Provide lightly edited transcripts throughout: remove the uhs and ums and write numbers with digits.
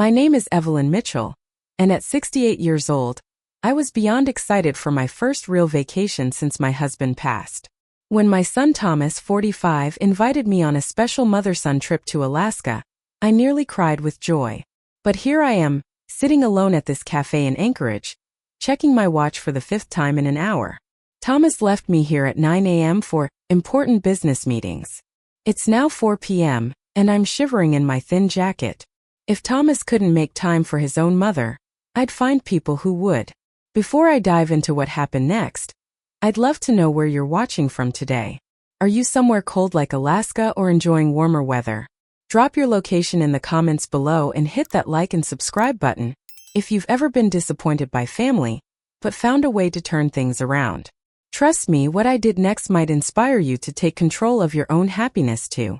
My name is Evelyn Mitchell, and at 68 years old, I was beyond excited for my first real vacation since my husband passed. When my son Thomas, 45, invited me on a special mother-son trip to Alaska, I nearly cried with joy. But here I am, sitting alone at this cafe in Anchorage, checking my watch for the 5th time in an hour. Thomas left me here at 9 a.m. for important business meetings. It's now 4 p.m., and I'm shivering in my thin jacket. If Thomas couldn't make time for his own mother, I'd find people who would. Before I dive into what happened next, I'd love to know where you're watching from today. Are you somewhere cold like Alaska or enjoying warmer weather? Drop your location in the comments below and hit that like and subscribe button if you've ever been disappointed by family, but found a way to turn things around. Trust me, what I did next might inspire you to take control of your own happiness too.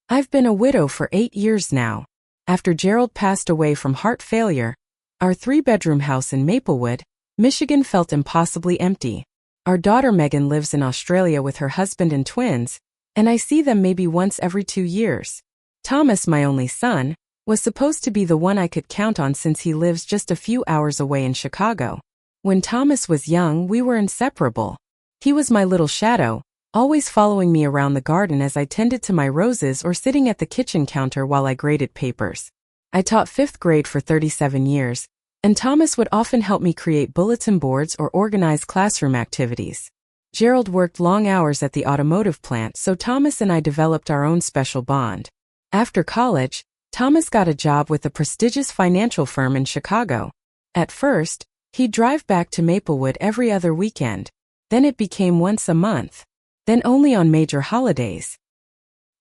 I've been a widow for 8 years now. After Gerald passed away from heart failure, our 3-bedroom house in Maplewood, Michigan felt impossibly empty. Our daughter Megan lives in Australia with her husband and twins, and I see them maybe once every 2 years. Thomas, my only son, was supposed to be the one I could count on since he lives just a few hours away in Chicago. When Thomas was young, we were inseparable. He was my little shadow, always following me around the garden as I tended to my roses or sitting at the kitchen counter while I graded papers. I taught 5th grade for 37 years, and Thomas would often help me create bulletin boards or organize classroom activities. Gerald worked long hours at the automotive plant, so Thomas and I developed our own special bond. After college, Thomas got a job with a prestigious financial firm in Chicago. At first, he'd drive back to Maplewood every other weekend. Then it became once a month. Then only on major holidays.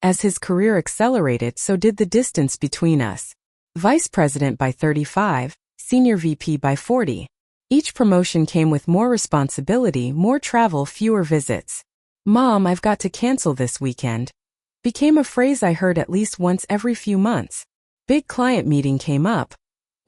As his career accelerated, so did the distance between us. Vice President by 35, Senior VP by 40. Each promotion came with more responsibility, more travel, fewer visits. "Mom, I've got to cancel this weekend," became a phrase I heard at least once every few months. Big client meeting came up,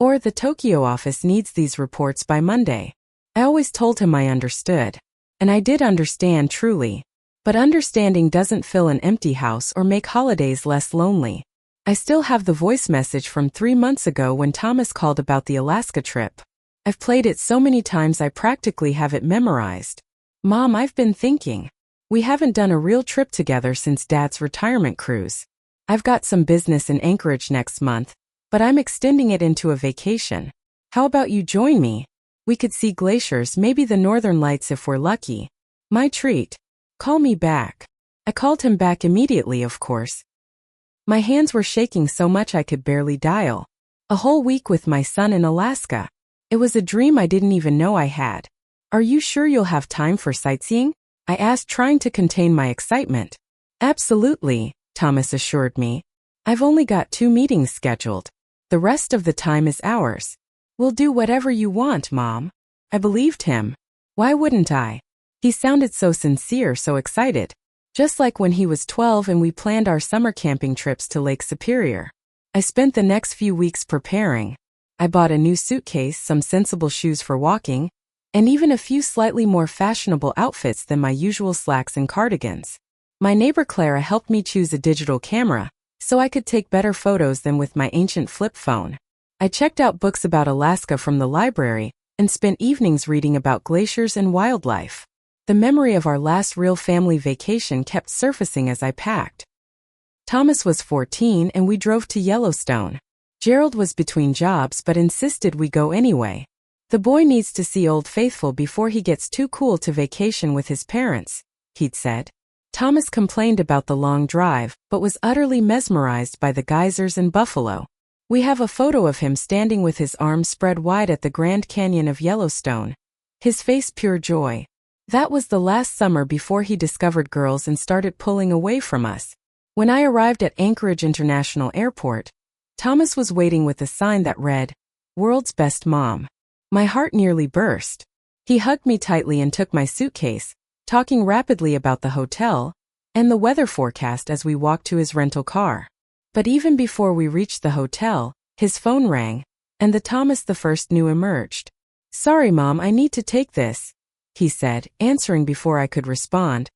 or the Tokyo office needs these reports by Monday. I always told him I understood. And I did understand truly. But understanding doesn't fill an empty house or make holidays less lonely. I still have the voice message from 3 months ago when Thomas called about the Alaska trip. I've played it so many times I practically have it memorized. "Mom, I've been thinking. We haven't done a real trip together since Dad's retirement cruise. I've got some business in Anchorage next month, but I'm extending it into a vacation. How about you join me? We could see glaciers, maybe the northern lights if we're lucky. My treat. Call me back." I called him back immediately, of course. My hands were shaking so much I could barely dial. A whole week with my son in Alaska. It was a dream I didn't even know I had. "Are you sure you'll have time for sightseeing?" I asked, trying to contain my excitement. "Absolutely," Thomas assured me. "I've only got 2 meetings scheduled. The rest of the time is ours. We'll do whatever you want, Mom." I believed him. Why wouldn't I? He sounded so sincere, so excited. Just like when he was 12 and we planned our summer camping trips to Lake Superior. I spent the next few weeks preparing. I bought a new suitcase, some sensible shoes for walking, and even a few slightly more fashionable outfits than my usual slacks and cardigans. My neighbor Clara helped me choose a digital camera, so I could take better photos than with my ancient flip phone. I checked out books about Alaska from the library and spent evenings reading about glaciers and wildlife. The memory of our last real family vacation kept surfacing as I packed. Thomas was 14 and we drove to Yellowstone. Gerald was between jobs but insisted we go anyway. "The boy needs to see Old Faithful before he gets too cool to vacation with his parents," he'd said. Thomas complained about the long drive, but was utterly mesmerized by the geysers and buffalo. We have a photo of him standing with his arms spread wide at the Grand Canyon of Yellowstone, his face pure joy. That was the last summer before he discovered girls and started pulling away from us. When I arrived at Anchorage International Airport, Thomas was waiting with a sign that read, "World's Best Mom." My heart nearly burst. He hugged me tightly and took my suitcase, talking rapidly about the hotel and the weather forecast as we walked to his rental car. But even before we reached the hotel, his phone rang, and the Thomas the first knew emerged. "Sorry, Mom, I need to take this," he said, answering before I could respond.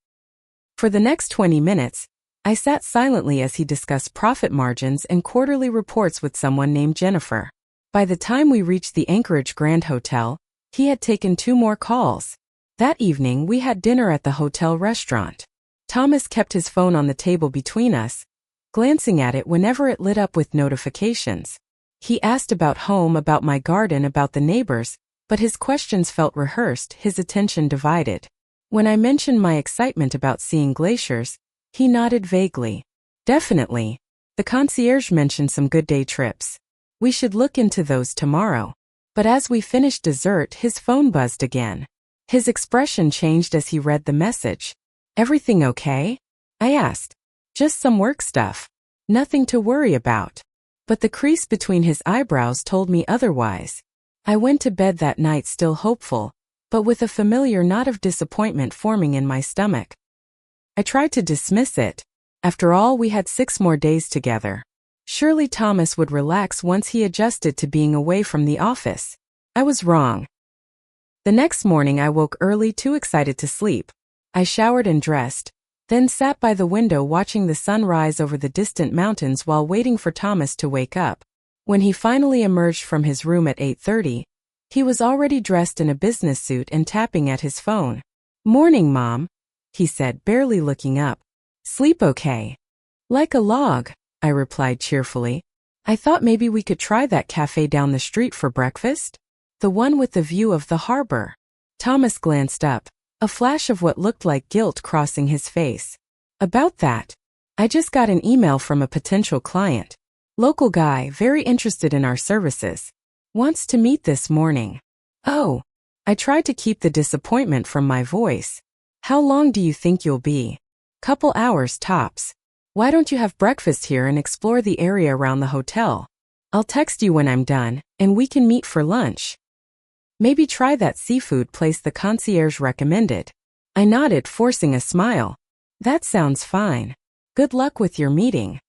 For the next 20 minutes, I sat silently as he discussed profit margins and quarterly reports with someone named Jennifer. By the time we reached the Anchorage Grand Hotel, he had taken 2 more calls. That evening, we had dinner at the hotel restaurant. Thomas kept his phone on the table between us, glancing at it whenever it lit up with notifications. He asked about home, about my garden, about the neighbors, but his questions felt rehearsed, his attention divided. When I mentioned my excitement about seeing glaciers, he nodded vaguely. Definitely. The concierge mentioned some good day trips. We should look into those tomorrow. But as we finished dessert, his phone buzzed again. His expression changed as he read the message. Everything okay? I asked. Just some work stuff. Nothing to worry about. But the crease between his eyebrows told me otherwise. I went to bed that night still hopeful, but with a familiar knot of disappointment forming in my stomach. I tried to dismiss it. After all, we had 6 more days together. Surely Thomas would relax once he adjusted to being away from the office. I was wrong. The next morning I woke early, too excited to sleep. I showered and dressed, then sat by the window watching the sun rise over the distant mountains while waiting for Thomas to wake up. When he finally emerged from his room at 8:30, he was already dressed in a business suit and tapping at his phone. "Morning, Mom," he said, barely looking up. "Sleep okay?" "Like a log," I replied cheerfully. "I thought maybe we could try that cafe down the street for breakfast? The one with the view of the harbor." Thomas glanced up, a flash of what looked like guilt crossing his face. "About that. I just got an email from a potential client. Local guy, very interested in our services. Wants to meet this morning." "Oh." I tried to keep the disappointment from my voice. "How long do you think you'll be?" "Couple hours tops. Why don't you have breakfast here and explore the area around the hotel? I'll text you when I'm done, and we can meet for lunch. Maybe try that seafood place the concierge recommended." I nodded, forcing a smile. "That sounds fine. Good luck with your meeting."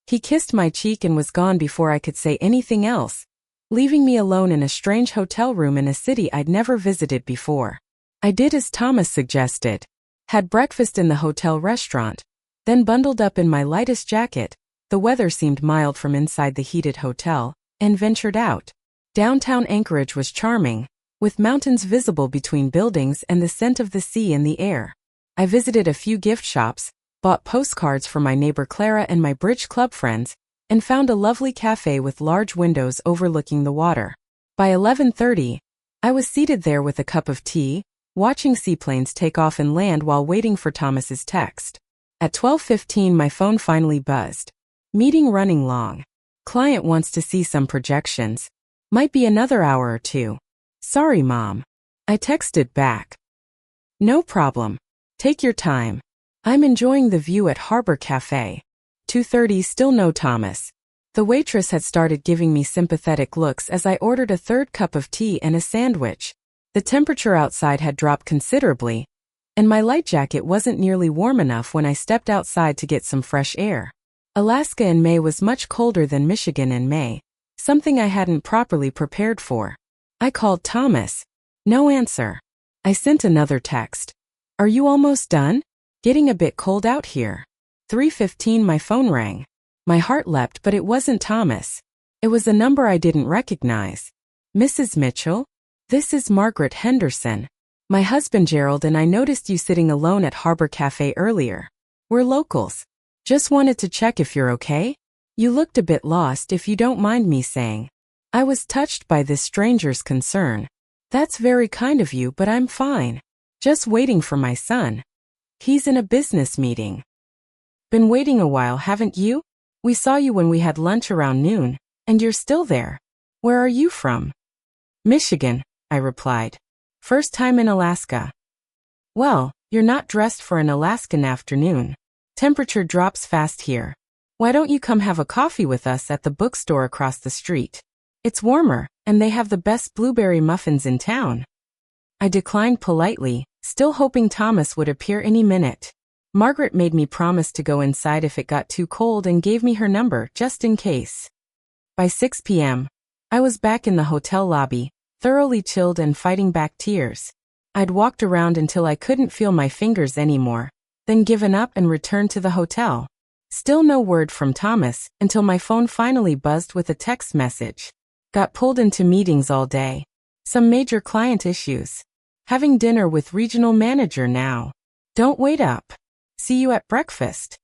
He kissed my cheek and was gone before I could say anything else, leaving me alone in a strange hotel room in a city I'd never visited before. I did as Thomas suggested, had breakfast in the hotel restaurant, then bundled up in my lightest jacket, the weather seemed mild from inside the heated hotel, and ventured out. Downtown Anchorage was charming, with mountains visible between buildings and the scent of the sea in the air. I visited a few gift shops, bought postcards for my neighbor Clara and my bridge club friends, and found a lovely cafe with large windows overlooking the water. By 11:30, I was seated there with a cup of tea, watching seaplanes take off and land while waiting for Thomas's text. At 12:15 my phone finally buzzed. "Meeting running long. Client wants to see some projections. Might be another hour or 2. Sorry, Mom." I texted back. "No problem. Take your time. I'm enjoying the view at Harbor Cafe." 2:30, still no Thomas. The waitress had started giving me sympathetic looks as I ordered a 3rd cup of tea and a sandwich. The temperature outside had dropped considerably, and my light jacket wasn't nearly warm enough when I stepped outside to get some fresh air. Alaska in May was much colder than Michigan in May, something I hadn't properly prepared for. I called Thomas. No answer. I sent another text. "Are you almost done? Getting a bit cold out here." 3:15 my phone rang. My heart leapt, but it wasn't Thomas. It was a number I didn't recognize. "Mrs. Mitchell? This is Margaret Henderson. My husband Gerald and I noticed you sitting alone at Harbor Cafe earlier. We're locals. Just wanted to check if you're okay. You looked a bit lost, if you don't mind me saying." I was touched by this stranger's concern. "That's very kind of you, but I'm fine. Just waiting for my son. He's in a business meeting." "Been waiting a while, haven't you? We saw you when we had lunch around noon, and you're still there. Where are you from?" "Michigan," I replied. "First time in Alaska." "Well, you're not dressed for an Alaskan afternoon. Temperature drops fast here. Why don't you come have a coffee with us at the bookstore across the street? It's warmer, and they have the best blueberry muffins in town." I declined politely, still hoping Thomas would appear any minute. Margaret made me promise to go inside if it got too cold and gave me her number, just in case. By 6 p.m., I was back in the hotel lobby, thoroughly chilled and fighting back tears. I'd walked around until I couldn't feel my fingers anymore, then given up and returned to the hotel. Still no word from Thomas until my phone finally buzzed with a text message. Got pulled into meetings all day. Some major client issues. Having dinner with regional manager now. Don't wait up. See you at breakfast.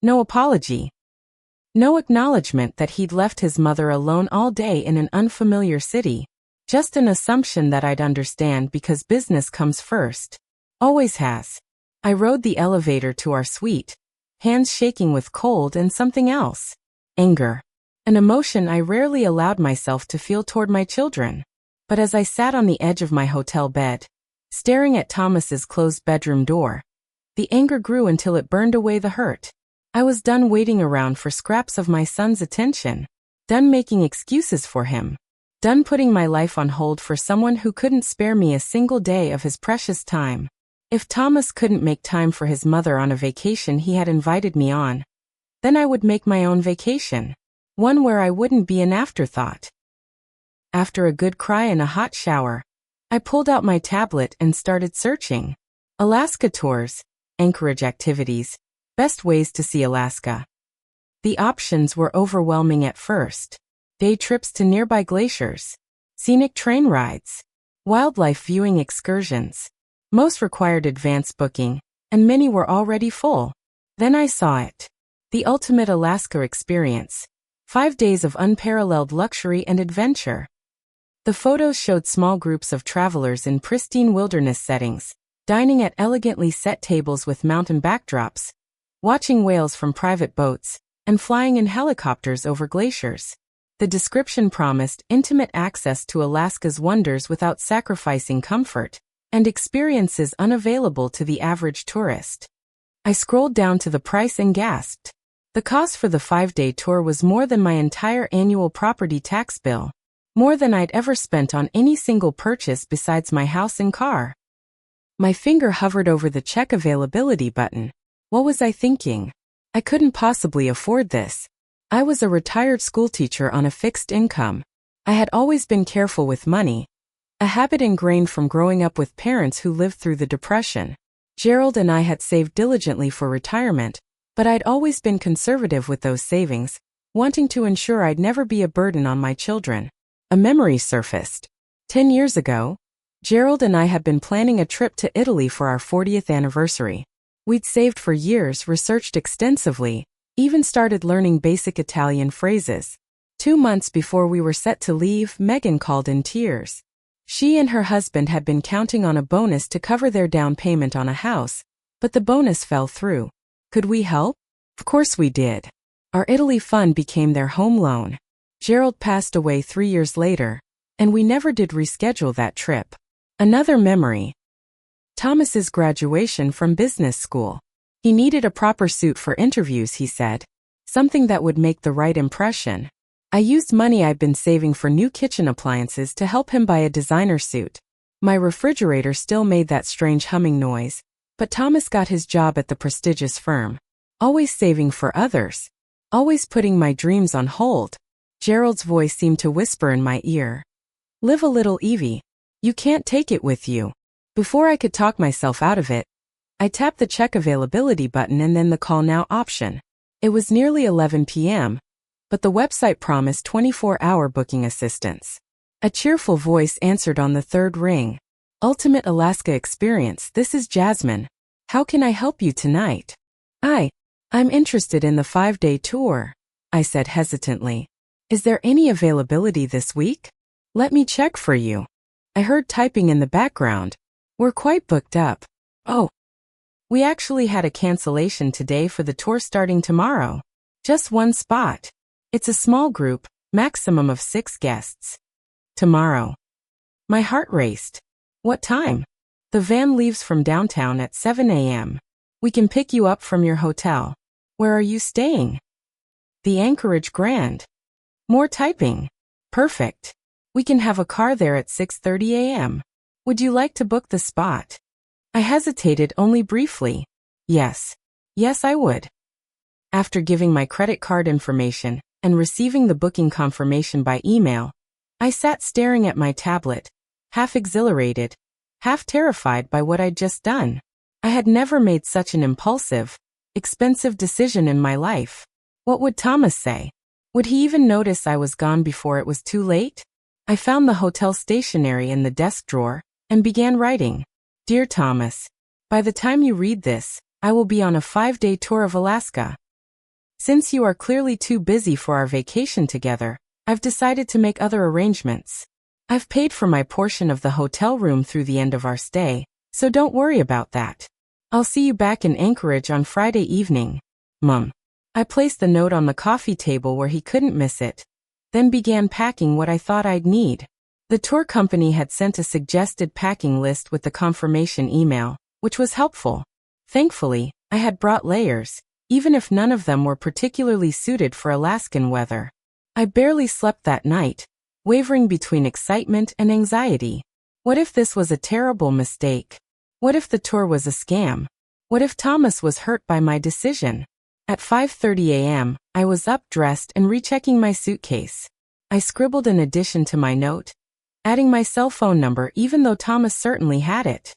No apology. No acknowledgement that he'd left his mother alone all day in an unfamiliar city. Just an assumption that I'd understand because business comes first. Always has. I rode the elevator to our suite, hands shaking with cold and something else. Anger. An emotion I rarely allowed myself to feel toward my children. But as I sat on the edge of my hotel bed, staring at Thomas's closed bedroom door, the anger grew until it burned away the hurt. I was done waiting around for scraps of my son's attention. Done making excuses for him. Done putting my life on hold for someone who couldn't spare me a single day of his precious time. If Thomas couldn't make time for his mother on a vacation he had invited me on, then I would make my own vacation. One where I wouldn't be an afterthought. After a good cry and a hot shower, I pulled out my tablet and started searching. Alaska tours, Anchorage activities, best ways to see Alaska. The options were overwhelming at first. Day trips to nearby glaciers, scenic train rides, wildlife viewing excursions. Most required advance booking, and many were already full. Then I saw it. The ultimate Alaska experience. 5 days of unparalleled luxury and adventure. The photos showed small groups of travelers in pristine wilderness settings, dining at elegantly set tables with mountain backdrops, watching whales from private boats, and flying in helicopters over glaciers. The description promised intimate access to Alaska's wonders without sacrificing comfort, and experiences unavailable to the average tourist. I scrolled down to the price and gasped. The cost for the 5-day tour was more than my entire annual property tax bill. More than I'd ever spent on any single purchase besides my house and car. My finger hovered over the check availability button. What was I thinking? I couldn't possibly afford this. I was a retired schoolteacher on a fixed income. I had always been careful with money. A habit ingrained from growing up with parents who lived through the Depression. Gerald and I had saved diligently for retirement, but I'd always been conservative with those savings, wanting to ensure I'd never be a burden on my children. A memory surfaced. 10 years ago, Gerald and I had been planning a trip to Italy for our 40th anniversary. We'd saved for years, researched extensively, even started learning basic Italian phrases. 2 months before we were set to leave, Megan called in tears. She and her husband had been counting on a bonus to cover their down payment on a house, but the bonus fell through. Could we help? Of course we did. Our Italy fund became their home loan. Gerald passed away 3 years later, and we never did reschedule that trip. Another memory. Thomas's graduation from business school. He needed a proper suit for interviews, he said. Something that would make the right impression. I used money I'd been saving for new kitchen appliances to help him buy a designer suit. My refrigerator still made that strange humming noise, but Thomas got his job at the prestigious firm. Always saving for others. Always putting my dreams on hold. Gerald's voice seemed to whisper in my ear. Live a little, Evie. You can't take it with you. Before I could talk myself out of it, I tapped the check availability button and then the call now option. It was nearly 11 p.m., but the website promised 24-hour booking assistance. A cheerful voice answered on the third ring. Ultimate Alaska Experience, this is Jasmine. How can I help you tonight? I'm interested in the 5-day tour, I said hesitantly. Is there any availability this week? Let me check for you. I heard typing in the background. We're quite booked up. Oh. We actually had a cancellation today for the tour starting tomorrow. Just one spot. It's a small group, maximum of 6 guests. Tomorrow. My heart raced. What time? The van leaves from downtown at 7 a.m. We can pick you up from your hotel. Where are you staying? The Anchorage Grand. More typing. Perfect. We can have a car there at 6:30 a.m. Would you like to book the spot? I hesitated only briefly. Yes. Yes, I would. After giving my credit card information and receiving the booking confirmation by email, I sat staring at my tablet, half exhilarated, half terrified by what I'd just done. I had never made such an impulsive, expensive decision in my life. What would Thomas say? Would he even notice I was gone before it was too late? I found the hotel stationery in the desk drawer and began writing. Dear Thomas, by the time you read this, I will be on a 5-day tour of Alaska. Since you are clearly too busy for our vacation together, I've decided to make other arrangements. I've paid for my portion of the hotel room through the end of our stay, so don't worry about that. I'll see you back in Anchorage on Friday evening. Mum. I placed the note on the coffee table where he couldn't miss it, then began packing what I thought I'd need. The tour company had sent a suggested packing list with the confirmation email, which was helpful. Thankfully, I had brought layers, even if none of them were particularly suited for Alaskan weather. I barely slept that night, wavering between excitement and anxiety. What if this was a terrible mistake? What if the tour was a scam? What if Thomas was hurt by my decision? At 5:30 a.m., I was up, dressed, and rechecking my suitcase. I scribbled an addition to my note, adding my cell phone number even though Thomas certainly had it.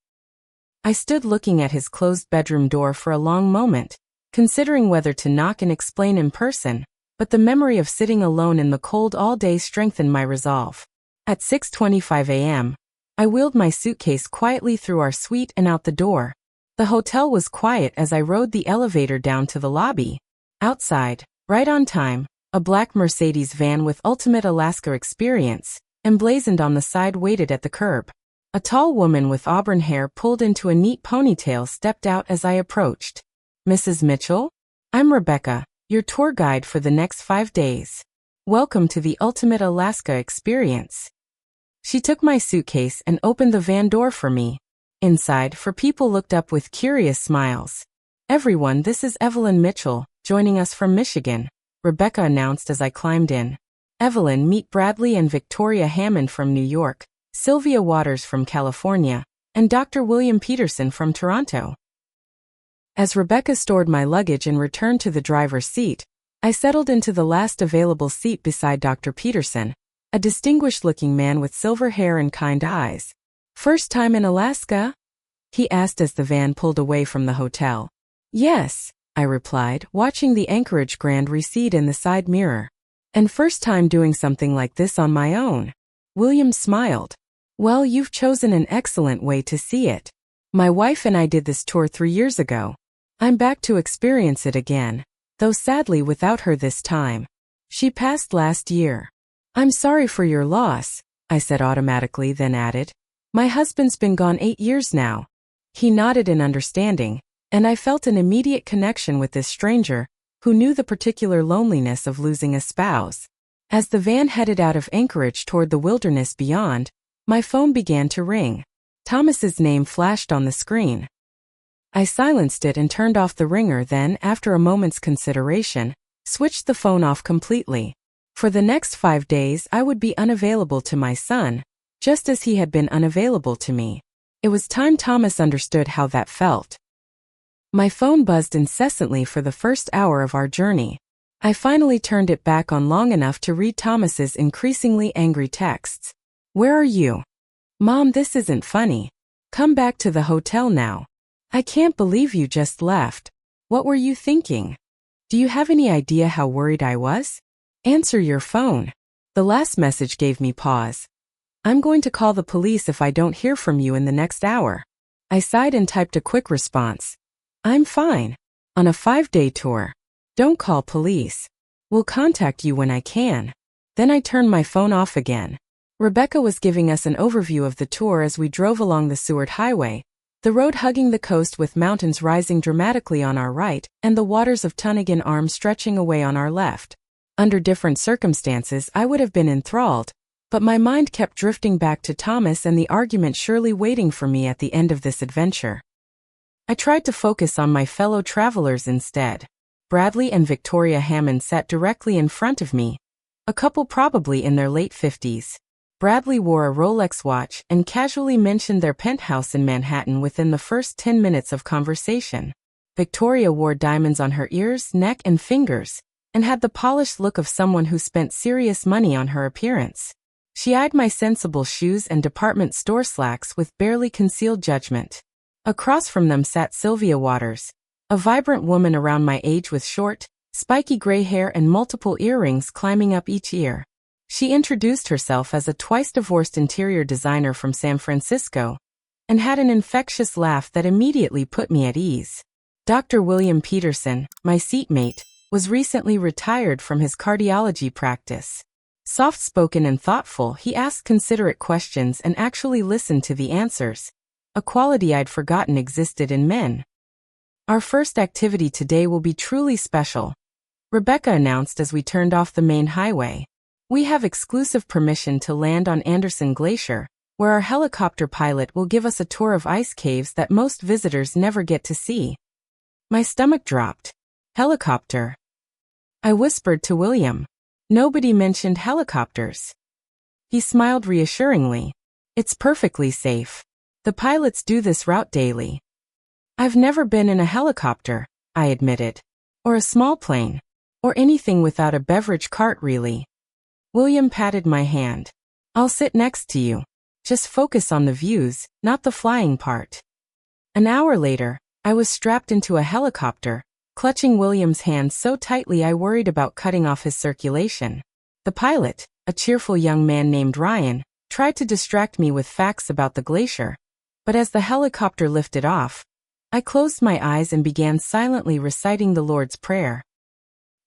I stood looking at his closed bedroom door for a long moment, considering whether to knock and explain in person, but the memory of sitting alone in the cold all day strengthened my resolve. At 6:25 a.m., I wheeled my suitcase quietly through our suite and out the door. The hotel was quiet as I rode the elevator down to the lobby. Outside, right on time, a black Mercedes van with ultimate Alaska experience, emblazoned on the side, waited at the curb. A tall woman with auburn hair pulled into a neat ponytail stepped out as I approached. Mrs. Mitchell? I'm Rebecca, your tour guide for the next 5 days. Welcome to the ultimate Alaska experience. She took my suitcase and opened the van door for me. Inside, four people looked up with curious smiles. Everyone, this is Evelyn Mitchell, joining us from Michigan, Rebecca announced as I climbed in. Evelyn, meet Bradley and Victoria Hammond from New York, Sylvia Waters from California, and Dr. William Peterson from Toronto. As Rebecca stored my luggage and returned to the driver's seat, I settled into the last available seat beside Dr. Peterson, a distinguished-looking man with silver hair and kind eyes. First time in Alaska? He asked as the van pulled away from the hotel. Yes, I replied, watching the Anchorage Grand recede in the side mirror. And first time doing something like this on my own. William smiled. Well, you've chosen an excellent way to see it. My wife and I did this tour 3 years ago. I'm back to experience it again, though sadly without her this time. She passed last year. I'm sorry for your loss, I said automatically, then added. My husband's been gone 8 years now. He nodded in understanding, and I felt an immediate connection with this stranger, who knew the particular loneliness of losing a spouse. As the van headed out of Anchorage toward the wilderness beyond, my phone began to ring. Thomas's name flashed on the screen. I silenced it and turned off the ringer, then, after a moment's consideration, switched the phone off completely. For the next 5 days I would be unavailable to my son, just as he had been unavailable to me. It was time Thomas understood how that felt. My phone buzzed incessantly for the first hour of our journey. I finally turned it back on long enough to read Thomas's increasingly angry texts. Where are you? Mom, this isn't funny. Come back to the hotel now. I can't believe you just left. What were you thinking? Do you have any idea how worried I was? Answer your phone. The last message gave me pause. I'm going to call the police if I don't hear from you in the next hour. I sighed and typed a quick response. I'm fine. On a 5-day tour. Don't call police. We'll contact you when I can. Then I turned my phone off again. Rebecca was giving us an overview of the tour as we drove along the Seward Highway, the road hugging the coast with mountains rising dramatically on our right and the waters of Tunigan Arm stretching away on our left. Under different circumstances I would have been enthralled, but my mind kept drifting back to Thomas and the argument surely waiting for me at the end of this adventure. I tried to focus on my fellow travelers instead. Bradley and Victoria Hammond sat directly in front of me, a couple probably in their late 50s. Bradley wore a Rolex watch and casually mentioned their penthouse in Manhattan within the first 10 minutes of conversation. Victoria wore diamonds on her ears, neck, and fingers, and had the polished look of someone who spent serious money on her appearance. She eyed my sensible shoes and department store slacks with barely concealed judgment. Across from them sat Sylvia Waters, a vibrant woman around my age with short, spiky gray hair and multiple earrings climbing up each ear. She introduced herself as a twice-divorced interior designer from San Francisco and had an infectious laugh that immediately put me at ease. Dr. William Peterson, my seatmate, was recently retired from his cardiology practice. Soft-spoken and thoughtful, he asked considerate questions and actually listened to the answers, a quality I'd forgotten existed in men. "Our first activity today will be truly special," Rebecca announced as we turned off the main highway. "We have exclusive permission to land on Anderson Glacier, where our helicopter pilot will give us a tour of ice caves that most visitors never get to see." My stomach dropped. "Helicopter?" I whispered to William. "Nobody mentioned helicopters." He smiled reassuringly. "It's perfectly safe. The pilots do this route daily." "I've never been in a helicopter," I admitted. "Or a small plane. Or anything without a beverage cart, really." William patted my hand. "I'll sit next to you. Just focus on the views, not the flying part." An hour later, I was strapped into a helicopter, clutching William's hand so tightly I worried about cutting off his circulation. The pilot, a cheerful young man named Ryan, tried to distract me with facts about the glacier, but as the helicopter lifted off, I closed my eyes and began silently reciting the Lord's Prayer.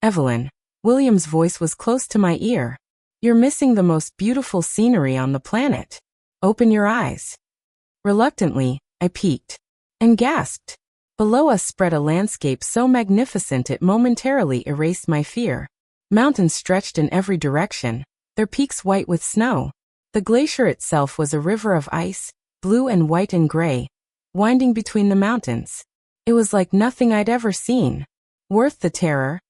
"Evelyn," William's voice was close to my ear, "you're missing the most beautiful scenery on the planet. Open your eyes." Reluctantly, I peeked and gasped. Below us spread a landscape so magnificent it momentarily erased my fear. Mountains stretched in every direction, their peaks white with snow. The glacier itself was a river of ice, blue and white and gray, winding between the mountains. It was like nothing I'd ever seen. "Worth the terror?"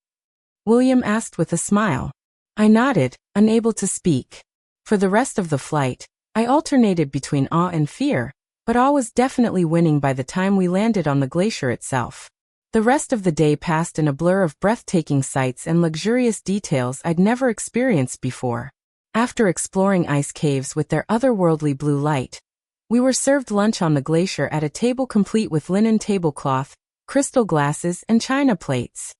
William asked with a smile. I nodded, unable to speak. For the rest of the flight, I alternated between awe and fear, but awe was definitely winning by the time we landed on the glacier itself. The rest of the day passed in a blur of breathtaking sights and luxurious details I'd never experienced before. After exploring ice caves with their otherworldly blue light, we were served lunch on the glacier at a table complete with linen tablecloth, crystal glasses, and china plates.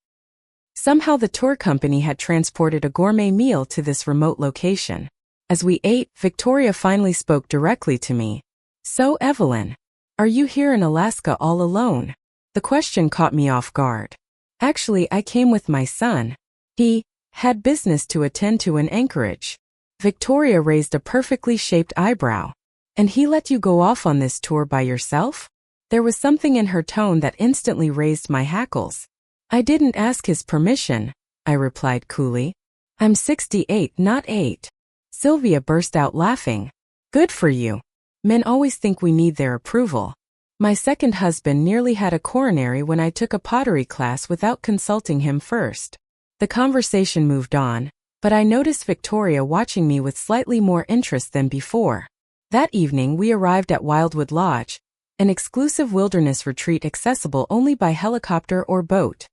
Somehow the tour company had transported a gourmet meal to this remote location. As we ate, Victoria finally spoke directly to me. "So, Evelyn, are you here in Alaska all alone?" The question caught me off guard. "Actually, I came with my son. He had business to attend to in Anchorage." Victoria raised a perfectly shaped eyebrow. "And he let you go off on this tour by yourself?" There was something in her tone that instantly raised my hackles. "I didn't ask his permission," I replied coolly. "I'm 68, not 8. Sylvia burst out laughing. "Good for you. Men always think we need their approval. My second husband nearly had a coronary when I took a pottery class without consulting him first." The conversation moved on, but I noticed Victoria watching me with slightly more interest than before. That evening we arrived at Wildwood Lodge, an exclusive wilderness retreat accessible only by helicopter or boat.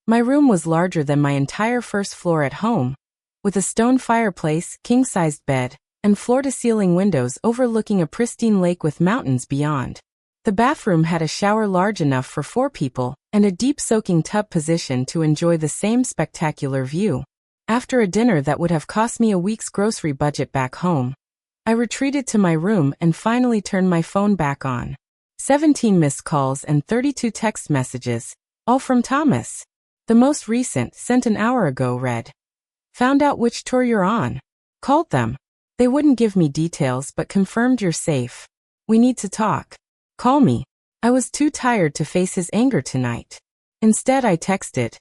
My room was larger than my entire first floor at home, with a stone fireplace, king-sized bed, and floor-to-ceiling windows overlooking a pristine lake with mountains beyond. The bathroom had a shower large enough for 4 people, and a deep soaking tub positioned to enjoy the same spectacular view. After a dinner that would have cost me a week's grocery budget back home, I retreated to my room and finally turned my phone back on. 17 missed calls and 32 text messages, all from Thomas. The most recent, sent an hour ago, read, "Found out which tour you're on. Called them. They wouldn't give me details but confirmed you're safe. We need to talk. Call me." I was too tired to face his anger tonight. Instead I texted,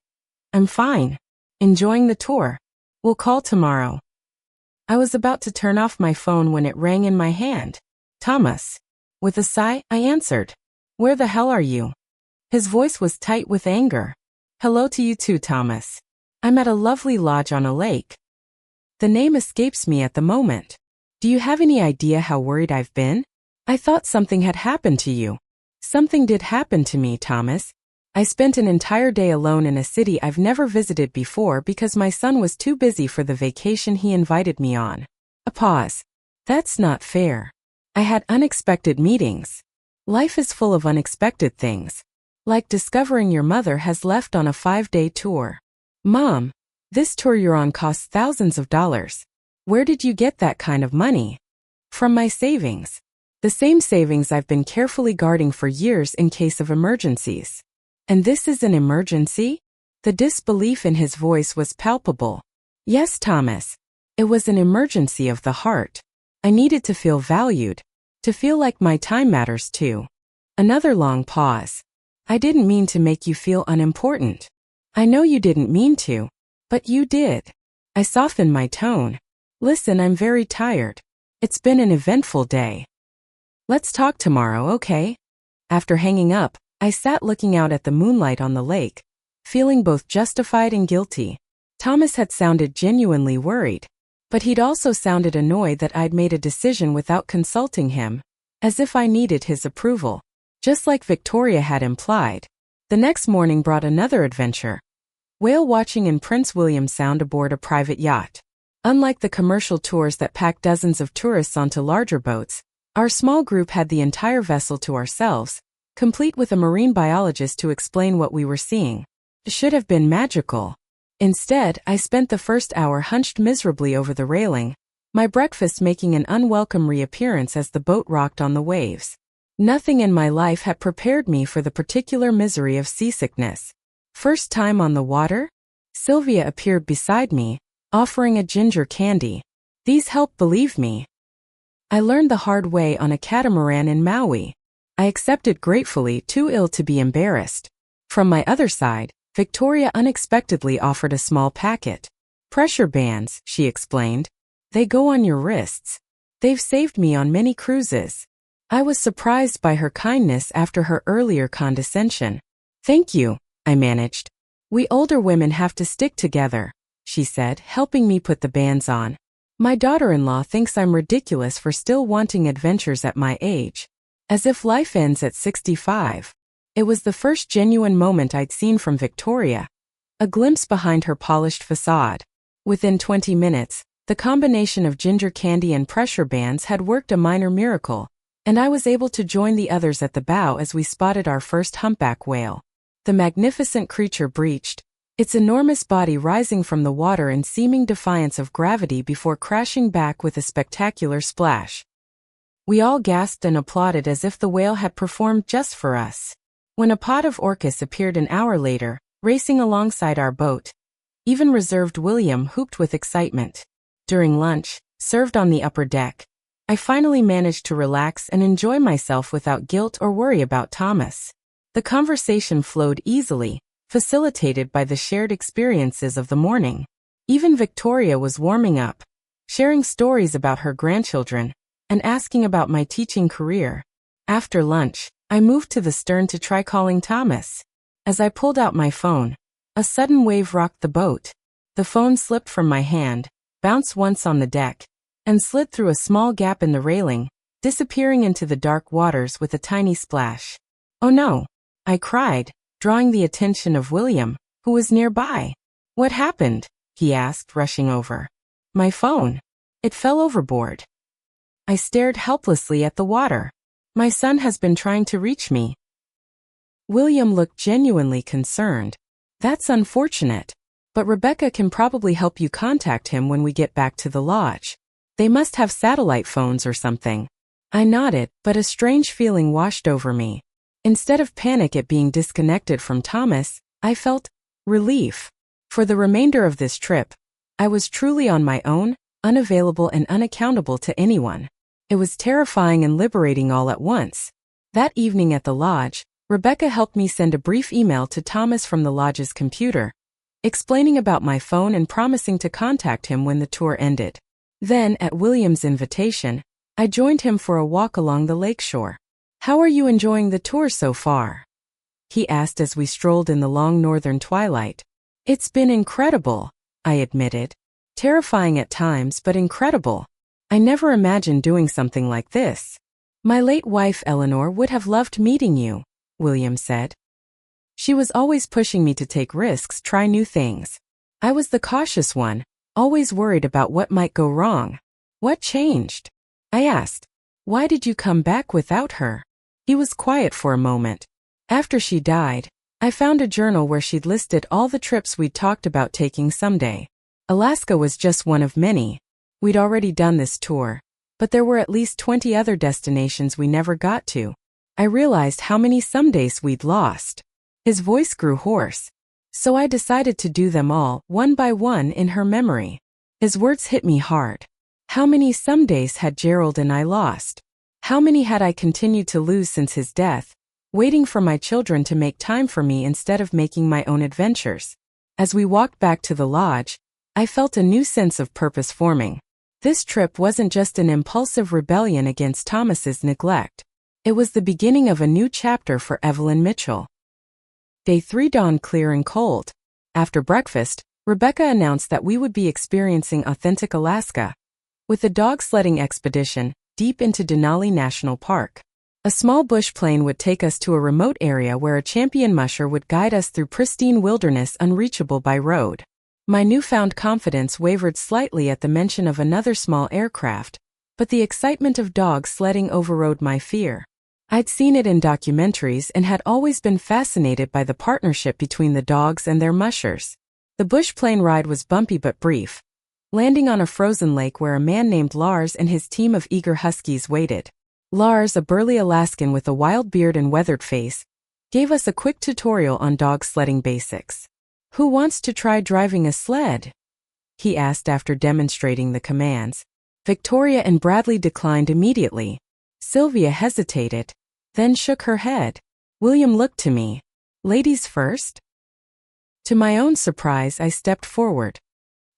"I'm fine. Enjoying the tour. We'll call tomorrow." I was about to turn off my phone when it rang in my hand. "Thomas." With a sigh, I answered. "Where the hell are you?" His voice was tight with anger. "Hello to you too, Thomas. I'm at a lovely lodge on a lake." The name escapes me at the moment. "Do you have any idea how worried I've been? I thought something had happened to you." "Something did happen to me, Thomas. I spent an entire day alone in a city I've never visited before because my son was too busy for the vacation he invited me on." A pause. "That's not fair. I had unexpected meetings. Life is full of unexpected things. Like discovering your mother has left on a 5-day tour. Mom, this tour you're on costs thousands of dollars. Where did you get that kind of money? From my savings. The same savings I've been carefully guarding for years in case of emergencies. And this is an emergency? The disbelief in his voice was palpable. Yes, Thomas. It was an emergency of the heart. I needed to feel valued. To feel like my time matters too. Another long pause. I didn't mean to make you feel unimportant. I know you didn't mean to. But you did. I softened my tone. Listen, I'm very tired. It's been an eventful day. Let's talk tomorrow, okay? After hanging up, I sat looking out at the moonlight on the lake, feeling both justified and guilty. Thomas had sounded genuinely worried, but he'd also sounded annoyed that I'd made a decision without consulting him, as if I needed his approval, just like Victoria had implied. The next morning brought another adventure. Whale watching in Prince William Sound aboard a private yacht. Unlike the commercial tours that pack dozens of tourists onto larger boats, our small group had the entire vessel to ourselves, complete with a marine biologist to explain what we were seeing. It should have been magical. Instead, I spent the first hour hunched miserably over the railing, my breakfast making an unwelcome reappearance as the boat rocked on the waves. Nothing in my life had prepared me for the particular misery of seasickness. First time on the water? Sylvia appeared beside me, offering a ginger candy. These helped believe me. I learned the hard way on a catamaran in Maui. I accepted gratefully, too ill to be embarrassed. From my other side, Victoria unexpectedly offered a small packet. Pressure bands, she explained. They go on your wrists. They've saved me on many cruises. I was surprised by her kindness after her earlier condescension. Thank you, I managed. We older women have to stick together, she said, helping me put the bands on. My daughter-in-law thinks I'm ridiculous for still wanting adventures at my age. As if life ends at 65. It was the first genuine moment I'd seen from Victoria. A glimpse behind her polished facade. Within 20 minutes, the combination of ginger candy and pressure bands had worked a minor miracle, and I was able to join the others at the bow as we spotted our first humpback whale. The magnificent creature breached, its enormous body rising from the water in seeming defiance of gravity before crashing back with a spectacular splash. We all gasped and applauded as if the whale had performed just for us. When a pod of orcas appeared an hour later, racing alongside our boat, even reserved William whooped with excitement. During lunch, served on the upper deck, I finally managed to relax and enjoy myself without guilt or worry about Thomas. The conversation flowed easily, facilitated by the shared experiences of the morning. Even Victoria was warming up, sharing stories about her grandchildren, and asking about my teaching career. After lunch, I moved to the stern to try calling Thomas. As I pulled out my phone, a sudden wave rocked the boat. The phone slipped from my hand, bounced once on the deck, and slid through a small gap in the railing, disappearing into the dark waters with a tiny splash. Oh no, I cried, drawing the attention of William, who was nearby. What happened? He asked, rushing over. My phone. It fell overboard. I stared helplessly at the water. My son has been trying to reach me. William looked genuinely concerned. That's unfortunate. But Rebecca can probably help you contact him when we get back to the lodge. They must have satellite phones or something. I nodded, but a strange feeling washed over me. Instead of panic at being disconnected from Thomas, I felt relief. For the remainder of this trip, I was truly on my own, unavailable and unaccountable to anyone. It was terrifying and liberating all at once. That evening at the lodge, Rebecca helped me send a brief email to Thomas from the lodge's computer, explaining about my phone and promising to contact him when the tour ended. Then, at William's invitation, I joined him for a walk along the lakeshore. How are you enjoying the tour so far? He asked as we strolled in the long northern twilight. It's been incredible, I admitted. Terrifying at times, but incredible. I never imagined doing something like this. My late wife Eleanor would have loved meeting you, William said. She was always pushing me to take risks, try new things. I was the cautious one, always worried about what might go wrong. What changed? I asked. Why did you come back without her? He was quiet for a moment. After she died, I found a journal where she'd listed all the trips we'd talked about taking someday. Alaska was just one of many. We'd already done this tour, but there were at least 20 other destinations we never got to. I realized how many somedays we'd lost. His voice grew hoarse. So I decided to do them all, one by one, in her memory. His words hit me hard. How many somedays had Gerald and I lost? How many had I continued to lose since his death, waiting for my children to make time for me instead of making my own adventures? As we walked back to the lodge, I felt a new sense of purpose forming. This trip wasn't just an impulsive rebellion against Thomas's neglect. It was the beginning of a new chapter for Evelyn Mitchell. Day 3 dawned clear and cold. After breakfast, Rebecca announced that we would be experiencing authentic Alaska, with a dog sledding expedition deep into Denali National Park. A small bush plane would take us to a remote area where a champion musher would guide us through pristine wilderness unreachable by road. My newfound confidence wavered slightly at the mention of another small aircraft, but the excitement of dog sledding overrode my fear. I'd seen it in documentaries and had always been fascinated by the partnership between the dogs and their mushers. The bush plane ride was bumpy but brief, landing on a frozen lake where a man named Lars and his team of eager huskies waited. Lars, a burly Alaskan with a wild beard and weathered face, gave us a quick tutorial on dog sledding basics. "Who wants to try driving a sled?" he asked after demonstrating the commands. Victoria and Bradley declined immediately. Sylvia hesitated, then shook her head. William looked to me. "Ladies first?" To my own surprise, I stepped forward.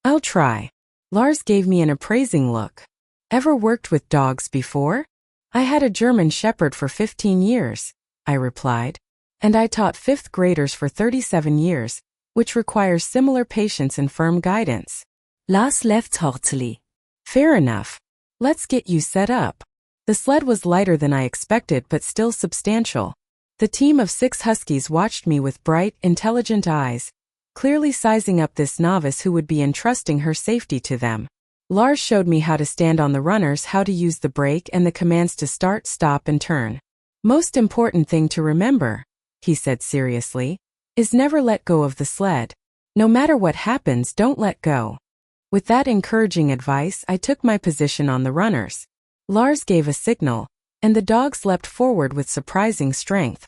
"I'll try." Lars gave me an appraising look. "Ever worked with dogs before?" "I had a German Shepherd for 15 years, I replied. "And I taught 5th graders for 37 years, which requires similar patience and firm guidance." Lars laughed heartily. "Fair enough. Let's get you set up." The sled was lighter than I expected but still substantial. The team of 6 huskies watched me with bright, intelligent eyes, clearly sizing up this novice who would be entrusting her safety to them. Lars showed me how to stand on the runners, how to use the brake and the commands to start, stop and turn. "Most important thing to remember," he said seriously, "is never let go of the sled. No matter what happens, don't let go." With that encouraging advice, I took my position on the runners. Lars gave a signal, and the dogs leapt forward with surprising strength.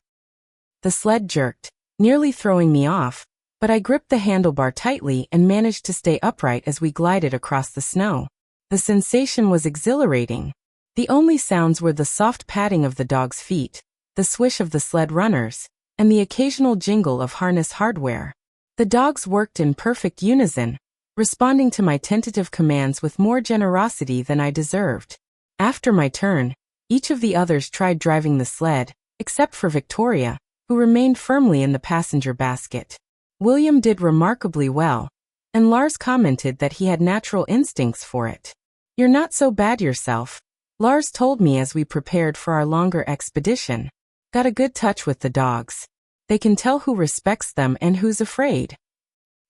The sled jerked, nearly throwing me off, but I gripped the handlebar tightly and managed to stay upright as we glided across the snow. The sensation was exhilarating. The only sounds were the soft padding of the dogs' feet, the swish of the sled runners, and the occasional jingle of harness hardware. The dogs worked in perfect unison, responding to my tentative commands with more generosity than I deserved. After my turn, each of the others tried driving the sled, except for Victoria, who remained firmly in the passenger basket. William did remarkably well, and Lars commented that he had natural instincts for it. "You're not so bad yourself," Lars told me as we prepared for our longer expedition. "Got a good touch with the dogs. They can tell who respects them and who's afraid."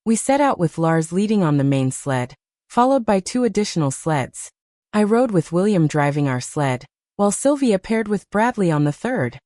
We set out with Lars leading on the main sled, followed by 2 additional sleds. I rode with William driving our sled, while Sylvia paired with Bradley on the third.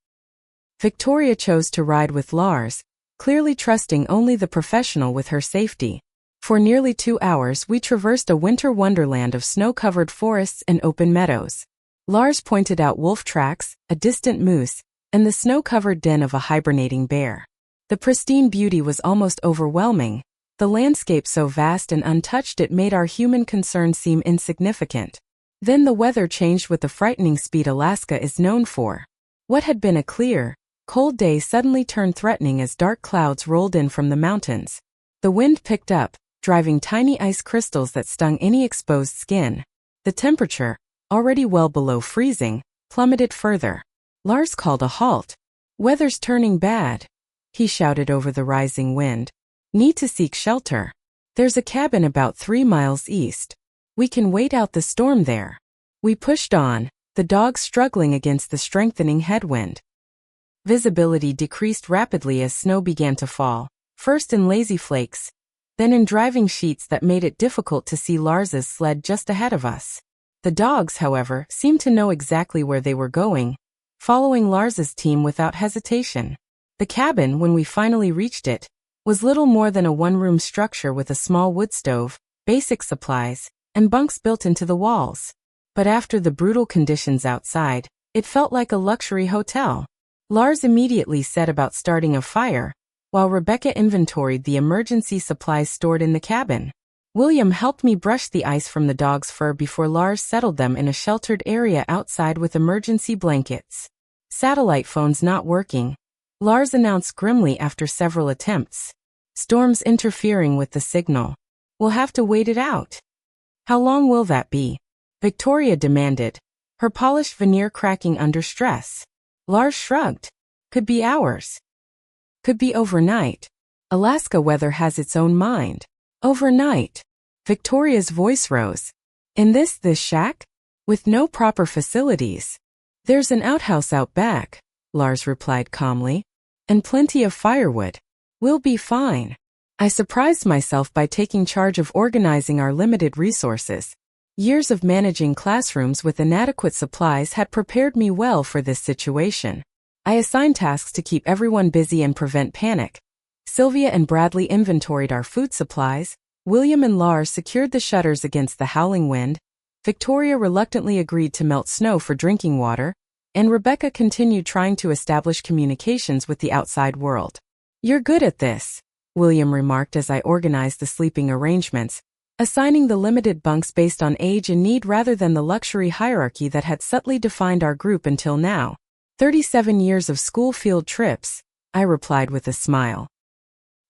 Victoria chose to ride with Lars, clearly trusting only the professional with her safety. For nearly 2 hours we traversed a winter wonderland of snow-covered forests and open meadows. Lars pointed out wolf tracks, a distant moose, and the snow-covered den of a hibernating bear. The pristine beauty was almost overwhelming, the landscape so vast and untouched it made our human concerns seem insignificant. Then the weather changed with the frightening speed Alaska is known for. What had been a clear, cold day suddenly turned threatening as dark clouds rolled in from the mountains. The wind picked up, driving tiny ice crystals that stung any exposed skin. The temperature, already well below freezing, plummeted further. Lars called a halt. "Weather's turning bad," he shouted over the rising wind. "Need to seek shelter. There's a cabin about 3 miles east. We can wait out the storm there." We pushed on, the dogs struggling against the strengthening headwind. Visibility decreased rapidly as snow began to fall, first in lazy flakes, then in driving sheets that made it difficult to see Lars's sled just ahead of us. The dogs, however, seemed to know exactly where they were going, following Lars's team without hesitation. The cabin, when we finally reached it, was little more than a one-room structure with a small wood stove, basic supplies, and bunks built into the walls. But after the brutal conditions outside, it felt like a luxury hotel. Lars immediately set about starting a fire, while Rebecca inventoried the emergency supplies stored in the cabin. William helped me brush the ice from the dog's fur before Lars settled them in a sheltered area outside with emergency blankets. Satellite phones not working, Lars announced grimly after several attempts. Storms interfering with the signal. We'll have to wait it out. How long will that be? Victoria demanded, her polished veneer cracking under stress. Lars shrugged. Could be hours. Could be overnight. Alaska weather has its own mind. Overnight. Victoria's voice rose. In this shack? With no proper facilities. There's an outhouse out back, Lars replied calmly. And plenty of firewood. We'll be fine. I surprised myself by taking charge of organizing our limited resources. Years of managing classrooms with inadequate supplies had prepared me well for this situation. I assigned tasks to keep everyone busy and prevent panic. Sylvia and Bradley inventoried our food supplies. William and Lars secured the shutters against the howling wind. Victoria reluctantly agreed to melt snow for drinking water, and Rebecca continued trying to establish communications with the outside world. You're good at this, William remarked as I organized the sleeping arrangements, assigning the limited bunks based on age and need rather than the luxury hierarchy that had subtly defined our group until now. 37 years of school field trips, I replied with a smile.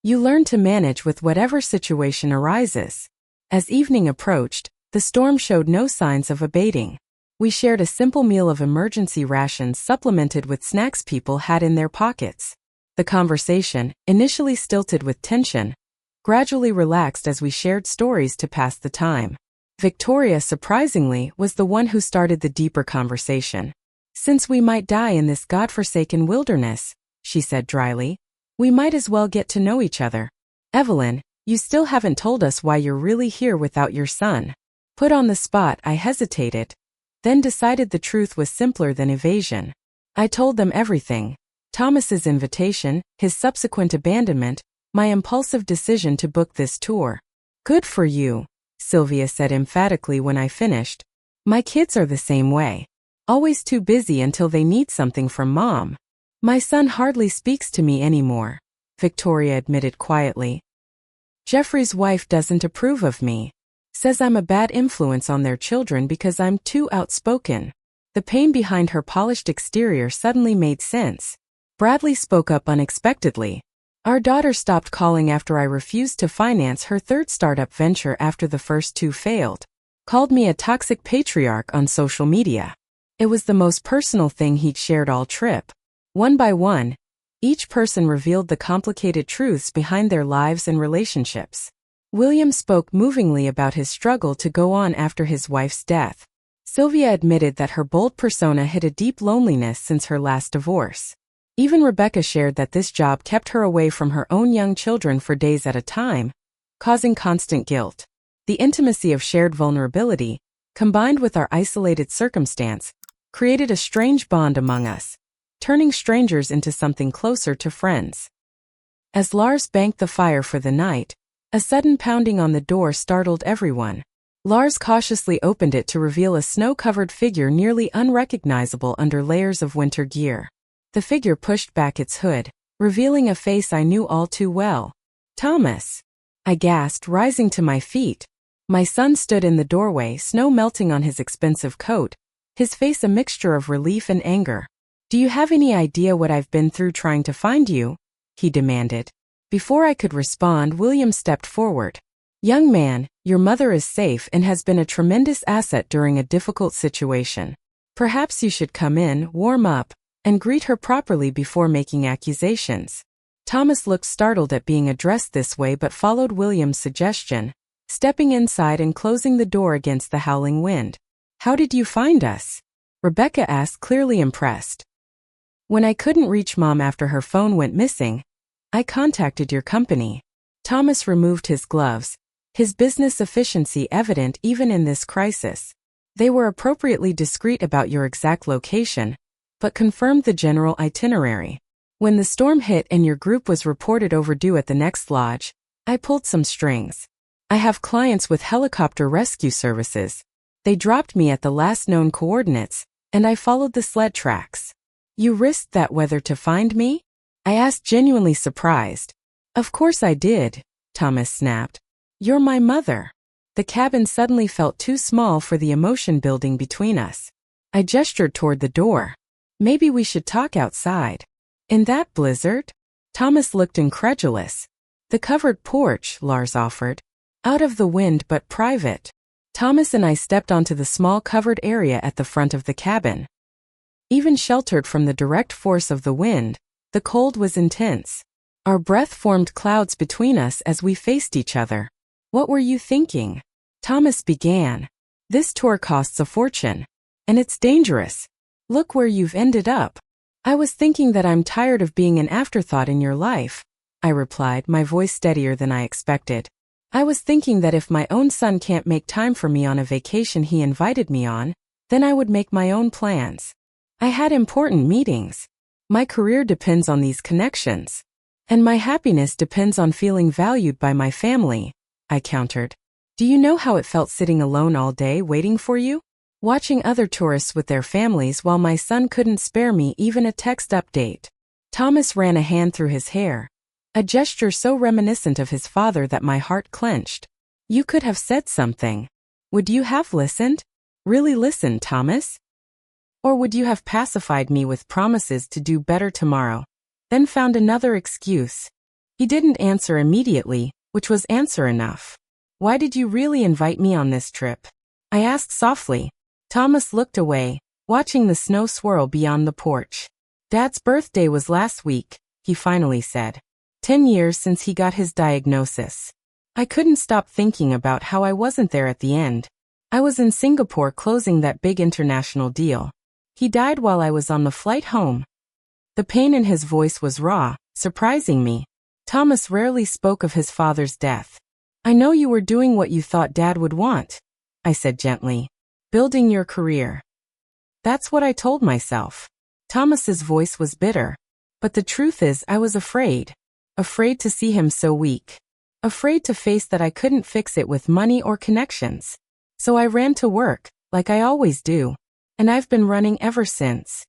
You learn to manage with whatever situation arises. As evening approached, the storm showed no signs of abating. We shared a simple meal of emergency rations supplemented with snacks people had in their pockets. The conversation, initially stilted with tension, gradually relaxed as we shared stories to pass the time. Victoria, surprisingly, was the one who started the deeper conversation. Since we might die in this godforsaken wilderness, she said dryly, we might as well get to know each other. Evelyn, you still haven't told us why you're really here without your son. Put on the spot, I hesitated, then decided the truth was simpler than evasion. I told them everything. Thomas's invitation, his subsequent abandonment, my impulsive decision to book this tour. Good for you, Sylvia said emphatically when I finished. My kids are the same way. Always too busy until they need something from mom. My son hardly speaks to me anymore, Victoria admitted quietly. Jeffrey's wife doesn't approve of me. Says I'm a bad influence on their children because I'm too outspoken. The pain behind her polished exterior suddenly made sense. Bradley spoke up unexpectedly. Our daughter stopped calling after I refused to finance her third startup venture after the first two failed. Called me a toxic patriarch on social media. It was the most personal thing he'd shared all trip. One by one, each person revealed the complicated truths behind their lives and relationships. William spoke movingly about his struggle to go on after his wife's death. Sylvia admitted that her bold persona hid a deep loneliness since her last divorce. Even Rebecca shared that this job kept her away from her own young children for days at a time, causing constant guilt. The intimacy of shared vulnerability, combined with our isolated circumstance, created a strange bond among us, turning strangers into something closer to friends. As Lars banked the fire for the night, a sudden pounding on the door startled everyone. Lars cautiously opened it to reveal a snow-covered figure nearly unrecognizable under layers of winter gear. The figure pushed back its hood, revealing a face I knew all too well. Thomas! I gasped, rising to my feet. My son stood in the doorway, snow melting on his expensive coat, his face a mixture of relief and anger. Do you have any idea what I've been through trying to find you? He demanded. Before I could respond, William stepped forward. Young man, your mother is safe and has been a tremendous asset during a difficult situation. Perhaps you should come in, warm up, and greet her properly before making accusations. Thomas looked startled at being addressed this way but followed William's suggestion, stepping inside and closing the door against the howling wind. How did you find us? Rebecca asked, clearly impressed. When I couldn't reach Mom after her phone went missing, I contacted your company. Thomas removed his gloves, his business efficiency evident even in this crisis. They were appropriately discreet about your exact location, but confirmed the general itinerary. When the storm hit and your group was reported overdue at the next lodge, I pulled some strings. I have clients with helicopter rescue services. They dropped me at the last known coordinates, and I followed the sled tracks. You risked that weather to find me? I asked, genuinely surprised. Of course I did, Thomas snapped. You're my mother. The cabin suddenly felt too small for the emotion building between us. I gestured toward the door. Maybe we should talk outside. In that blizzard? Thomas looked incredulous. The covered porch, Lars offered. Out of the wind but private. Thomas and I stepped onto the small covered area at the front of the cabin. Even sheltered from the direct force of the wind, the cold was intense. Our breath formed clouds between us as we faced each other. What were you thinking? Thomas began. This tour costs a fortune. And it's dangerous. Look where you've ended up. I was thinking that I'm tired of being an afterthought in your life, I replied, my voice steadier than I expected. I was thinking that if my own son can't make time for me on a vacation he invited me on, then I would make my own plans. I had important meetings. My career depends on these connections. And my happiness depends on feeling valued by my family, I countered. Do you know how it felt sitting alone all day waiting for you? Watching other tourists with their families while my son couldn't spare me even a text update. Thomas ran a hand through his hair. A gesture so reminiscent of his father that my heart clenched. You could have said something. Would you have listened? Really listened, Thomas? Or would you have pacified me with promises to do better tomorrow, then found another excuse? He didn't answer immediately, which was answer enough. Why did you really invite me on this trip? I asked softly. Thomas looked away, watching the snow swirl beyond the porch. Dad's birthday was last week, he finally said. 10 years since he got his diagnosis. I couldn't stop thinking about how I wasn't there at the end. I was in Singapore closing that big international deal. He died while I was on the flight home. The pain in his voice was raw, surprising me. Thomas rarely spoke of his father's death. I know you were doing what you thought Dad would want, I said gently. Building your career. That's what I told myself. Thomas's voice was bitter. But the truth is I was afraid. Afraid to see him so weak. Afraid to face that I couldn't fix it with money or connections. So I ran to work, like I always do. And I've been running ever since.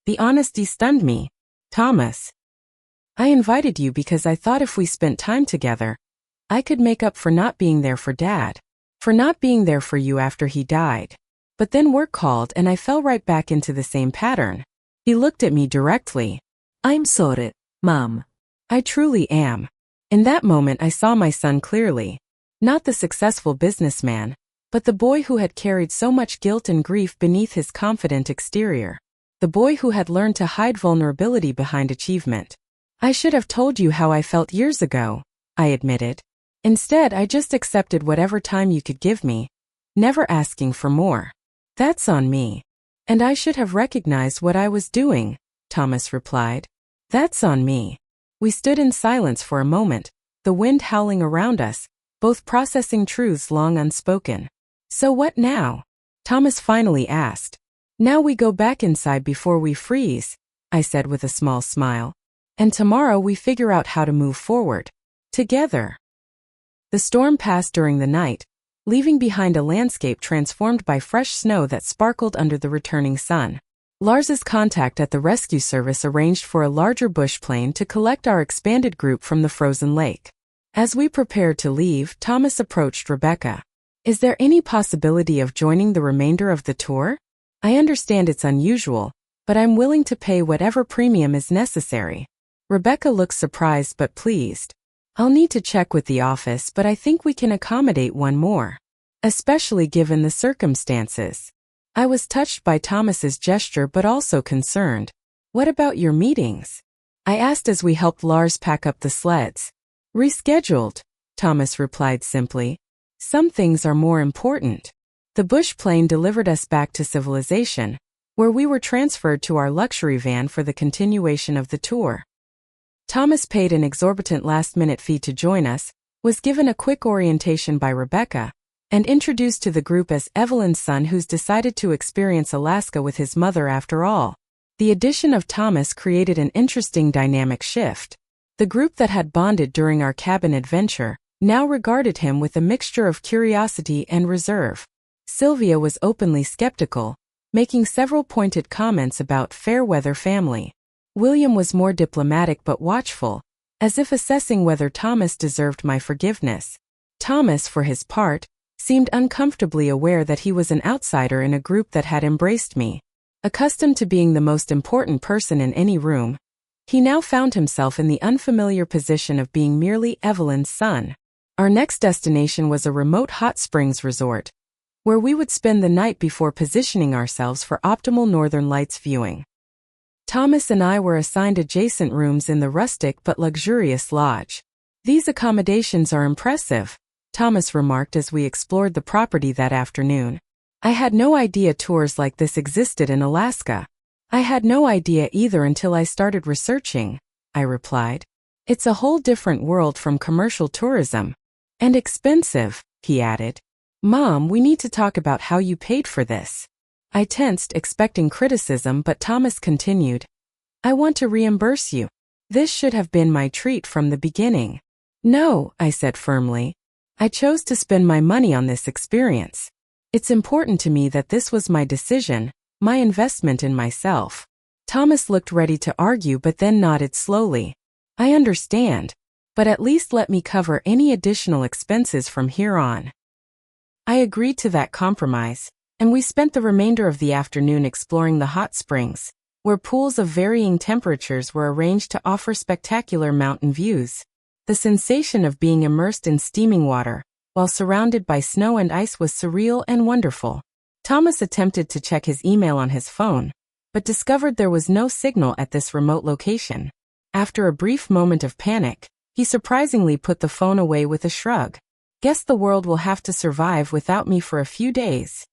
The honesty stunned me. Thomas. I invited you because I thought if we spent time together, I could make up for not being there for Dad. For not being there for you after he died. But then work called and I fell right back into the same pattern. He looked at me directly. I'm sorry, Mom. I truly am. In that moment I saw my son clearly. Not the successful businessman, but the boy who had carried so much guilt and grief beneath his confident exterior. The boy who had learned to hide vulnerability behind achievement. I should have told you how I felt years ago, I admitted. Instead, I just accepted whatever time you could give me, never asking for more. That's on me. And I should have recognized what I was doing, Thomas replied. That's on me. We stood in silence for a moment, the wind howling around us, both processing truths long unspoken. So what now? Thomas finally asked. Now we go back inside before we freeze, I said with a small smile. And tomorrow we figure out how to move forward. Together. The storm passed during the night, leaving behind a landscape transformed by fresh snow that sparkled under the returning sun. Lars's contact at the rescue service arranged for a larger bush plane to collect our expanded group from the frozen lake. As we prepared to leave, Thomas approached Rebecca. Is there any possibility of joining the remainder of the tour? I understand it's unusual, but I'm willing to pay whatever premium is necessary. Rebecca looked surprised but pleased. I'll need to check with the office, but I think we can accommodate one more. Especially given the circumstances. I was touched by Thomas's gesture but also concerned. What about your meetings? I asked as we helped Lars pack up the sleds. Rescheduled, Thomas replied simply. Some things are more important. The bush plane delivered us back to civilization, where we were transferred to our luxury van for the continuation of the tour. Thomas paid an exorbitant last-minute fee to join us, was given a quick orientation by Rebecca, and introduced to the group as Evelyn's son who's decided to experience Alaska with his mother after all. The addition of Thomas created an interesting dynamic shift. The group that had bonded during our cabin adventure now regarded him with a mixture of curiosity and reserve. Sylvia was openly skeptical, making several pointed comments about fair-weather family. William was more diplomatic but watchful, as if assessing whether Thomas deserved my forgiveness. Thomas, for his part, seemed uncomfortably aware that he was an outsider in a group that had embraced me. Accustomed to being the most important person in any room, he now found himself in the unfamiliar position of being merely Evelyn's son. Our next destination was a remote hot springs resort, where we would spend the night before positioning ourselves for optimal northern lights viewing. Thomas and I were assigned adjacent rooms in the rustic but luxurious lodge. "These accommodations are impressive," Thomas remarked as we explored the property that afternoon. "I had no idea tours like this existed in Alaska." "I had no idea either until I started researching," I replied. "It's a whole different world from commercial tourism. And expensive," he added. "Mom, we need to talk about how you paid for this." I tensed, expecting criticism, but Thomas continued. "I want to reimburse you. This should have been my treat from the beginning." "No," I said firmly. "I chose to spend my money on this experience. It's important to me that this was my decision, my investment in myself." Thomas looked ready to argue but then nodded slowly. "I understand, but at least let me cover any additional expenses from here on." I agreed to that compromise, and we spent the remainder of the afternoon exploring the hot springs, where pools of varying temperatures were arranged to offer spectacular mountain views. The sensation of being immersed in steaming water, while surrounded by snow and ice, was surreal and wonderful. Thomas attempted to check his email on his phone, but discovered there was no signal at this remote location. After a brief moment of panic, he surprisingly put the phone away with a shrug. "Guess the world will have to survive without me for a few days."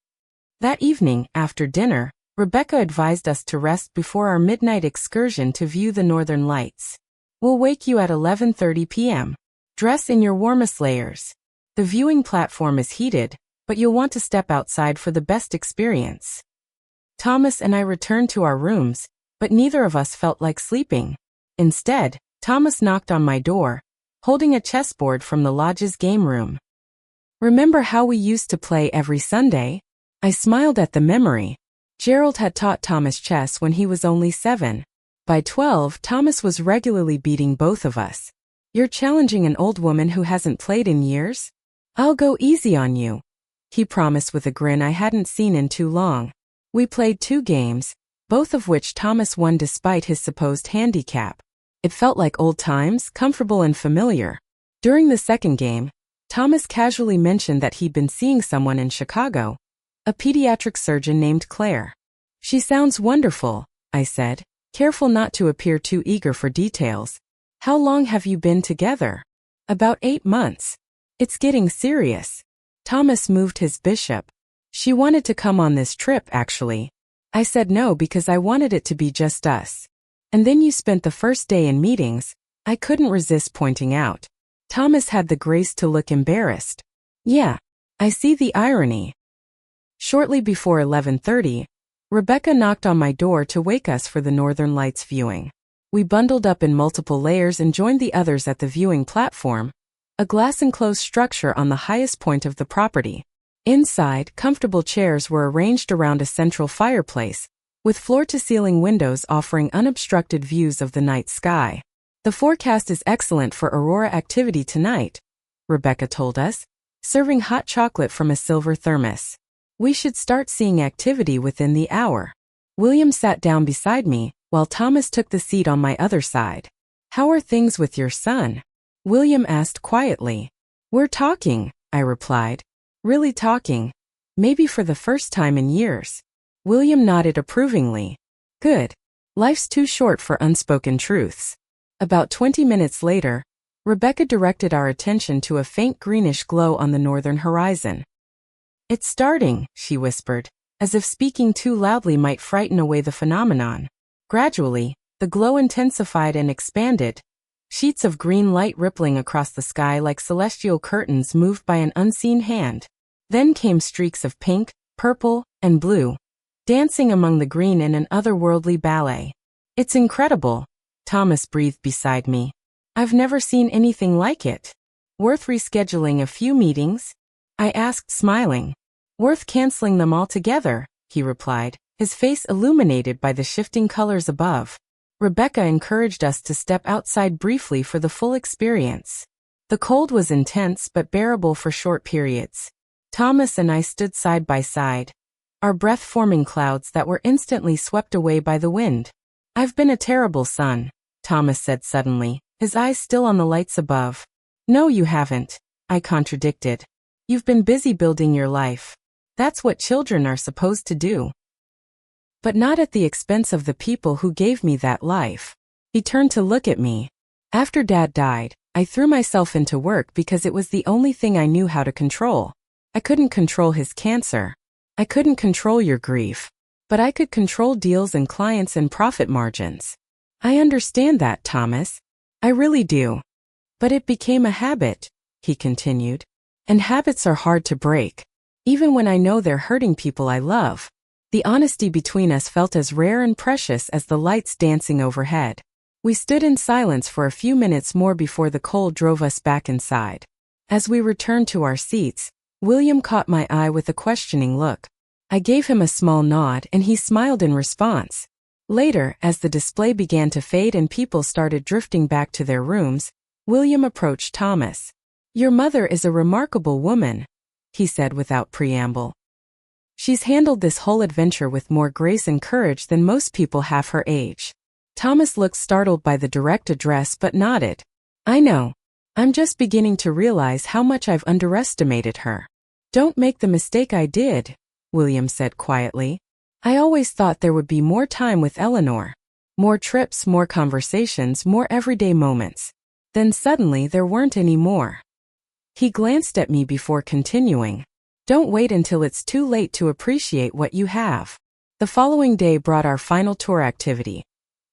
That evening, after dinner, Rebecca advised us to rest before our midnight excursion to view the northern lights. "We'll wake you at 11:30 p.m. Dress in your warmest layers. The viewing platform is heated, but you'll want to step outside for the best experience." Thomas and I returned to our rooms, but neither of us felt like sleeping. Instead, Thomas knocked on my door, holding a chessboard from the lodge's game room. "Remember how we used to play every Sunday?" I smiled at the memory. Gerald had taught Thomas chess when he was only 7. By 12, Thomas was regularly beating both of us. "You're challenging an old woman who hasn't played in years?" "I'll go easy on you," he promised with a grin I hadn't seen in too long. We played 2 games, both of which Thomas won despite his supposed handicap. It felt like old times, comfortable and familiar. During the second game, Thomas casually mentioned that he'd been seeing someone in Chicago, a pediatric surgeon named Claire. "She sounds wonderful," I said, careful not to appear too eager for details. "How long have you been together?" "About 8 months. It's getting serious." Thomas moved his bishop. "She wanted to come on this trip, actually. I said no because I wanted it to be just us. And then you spent the first day in meetings," I couldn't resist pointing out. Thomas had the grace to look embarrassed. "Yeah, I see the irony." Shortly before 11:30, Rebecca knocked on my door to wake us for the Northern Lights viewing. We bundled up in multiple layers and joined the others at the viewing platform, a glass-enclosed structure on the highest point of the property. Inside, comfortable chairs were arranged around a central fireplace, with floor-to-ceiling windows offering unobstructed views of the night sky. "The forecast is excellent for aurora activity tonight," Rebecca told us, serving hot chocolate from a silver thermos. "We should start seeing activity within the hour." William sat down beside me, while Thomas took the seat on my other side. "How are things with your son?" William asked quietly. "We're talking," I replied. "Really talking. Maybe for the first time in years." William nodded approvingly. "Good. Life's too short for unspoken truths." About 20 minutes later, Rebecca directed our attention to a faint greenish glow on the northern horizon. "It's starting," she whispered, as if speaking too loudly might frighten away the phenomenon. Gradually, the glow intensified and expanded, sheets of green light rippling across the sky like celestial curtains moved by an unseen hand. Then came streaks of pink, purple, and blue, dancing among the green in an otherworldly ballet. It's incredible, Thomas breathed beside me. I've never seen anything like it. Worth rescheduling a few meetings? I asked, smiling. Worth canceling them altogether, he replied, his face illuminated by the shifting colors above. Rebecca encouraged us to step outside briefly for the full experience. The cold was intense but bearable for short periods. Thomas and I stood side by side, our breath forming clouds that were instantly swept away by the wind. I've been a terrible son, Thomas said suddenly, his eyes still on the lights above. No, you haven't, I contradicted. You've been busy building your life. That's what children are supposed to do. But not at the expense of the people who gave me that life. He turned to look at me. After Dad died, I threw myself into work because it was the only thing I knew how to control. I couldn't control his cancer. I couldn't control your grief. But I could control deals and clients and profit margins. I understand that, Thomas. I really do. But it became a habit, he continued. And habits are hard to break. Even when I know they're hurting people I love. The honesty between us felt as rare and precious as the lights dancing overhead. We stood in silence for a few minutes more before the cold drove us back inside. As we returned to our seats, William caught my eye with a questioning look. I gave him a small nod and he smiled in response. Later, as the display began to fade and people started drifting back to their rooms, William approached Thomas. Your mother is a remarkable woman, he said without preamble. She's handled this whole adventure with more grace and courage than most people half her age. Thomas looked startled by the direct address but nodded. I know. I'm just beginning to realize how much I've underestimated her. Don't make the mistake I did, William said quietly. I always thought there would be more time with Eleanor. More trips, more conversations, more everyday moments. Then suddenly there weren't any more. He glanced at me before continuing. Don't wait until it's too late to appreciate what you have. The following day brought our final tour activity.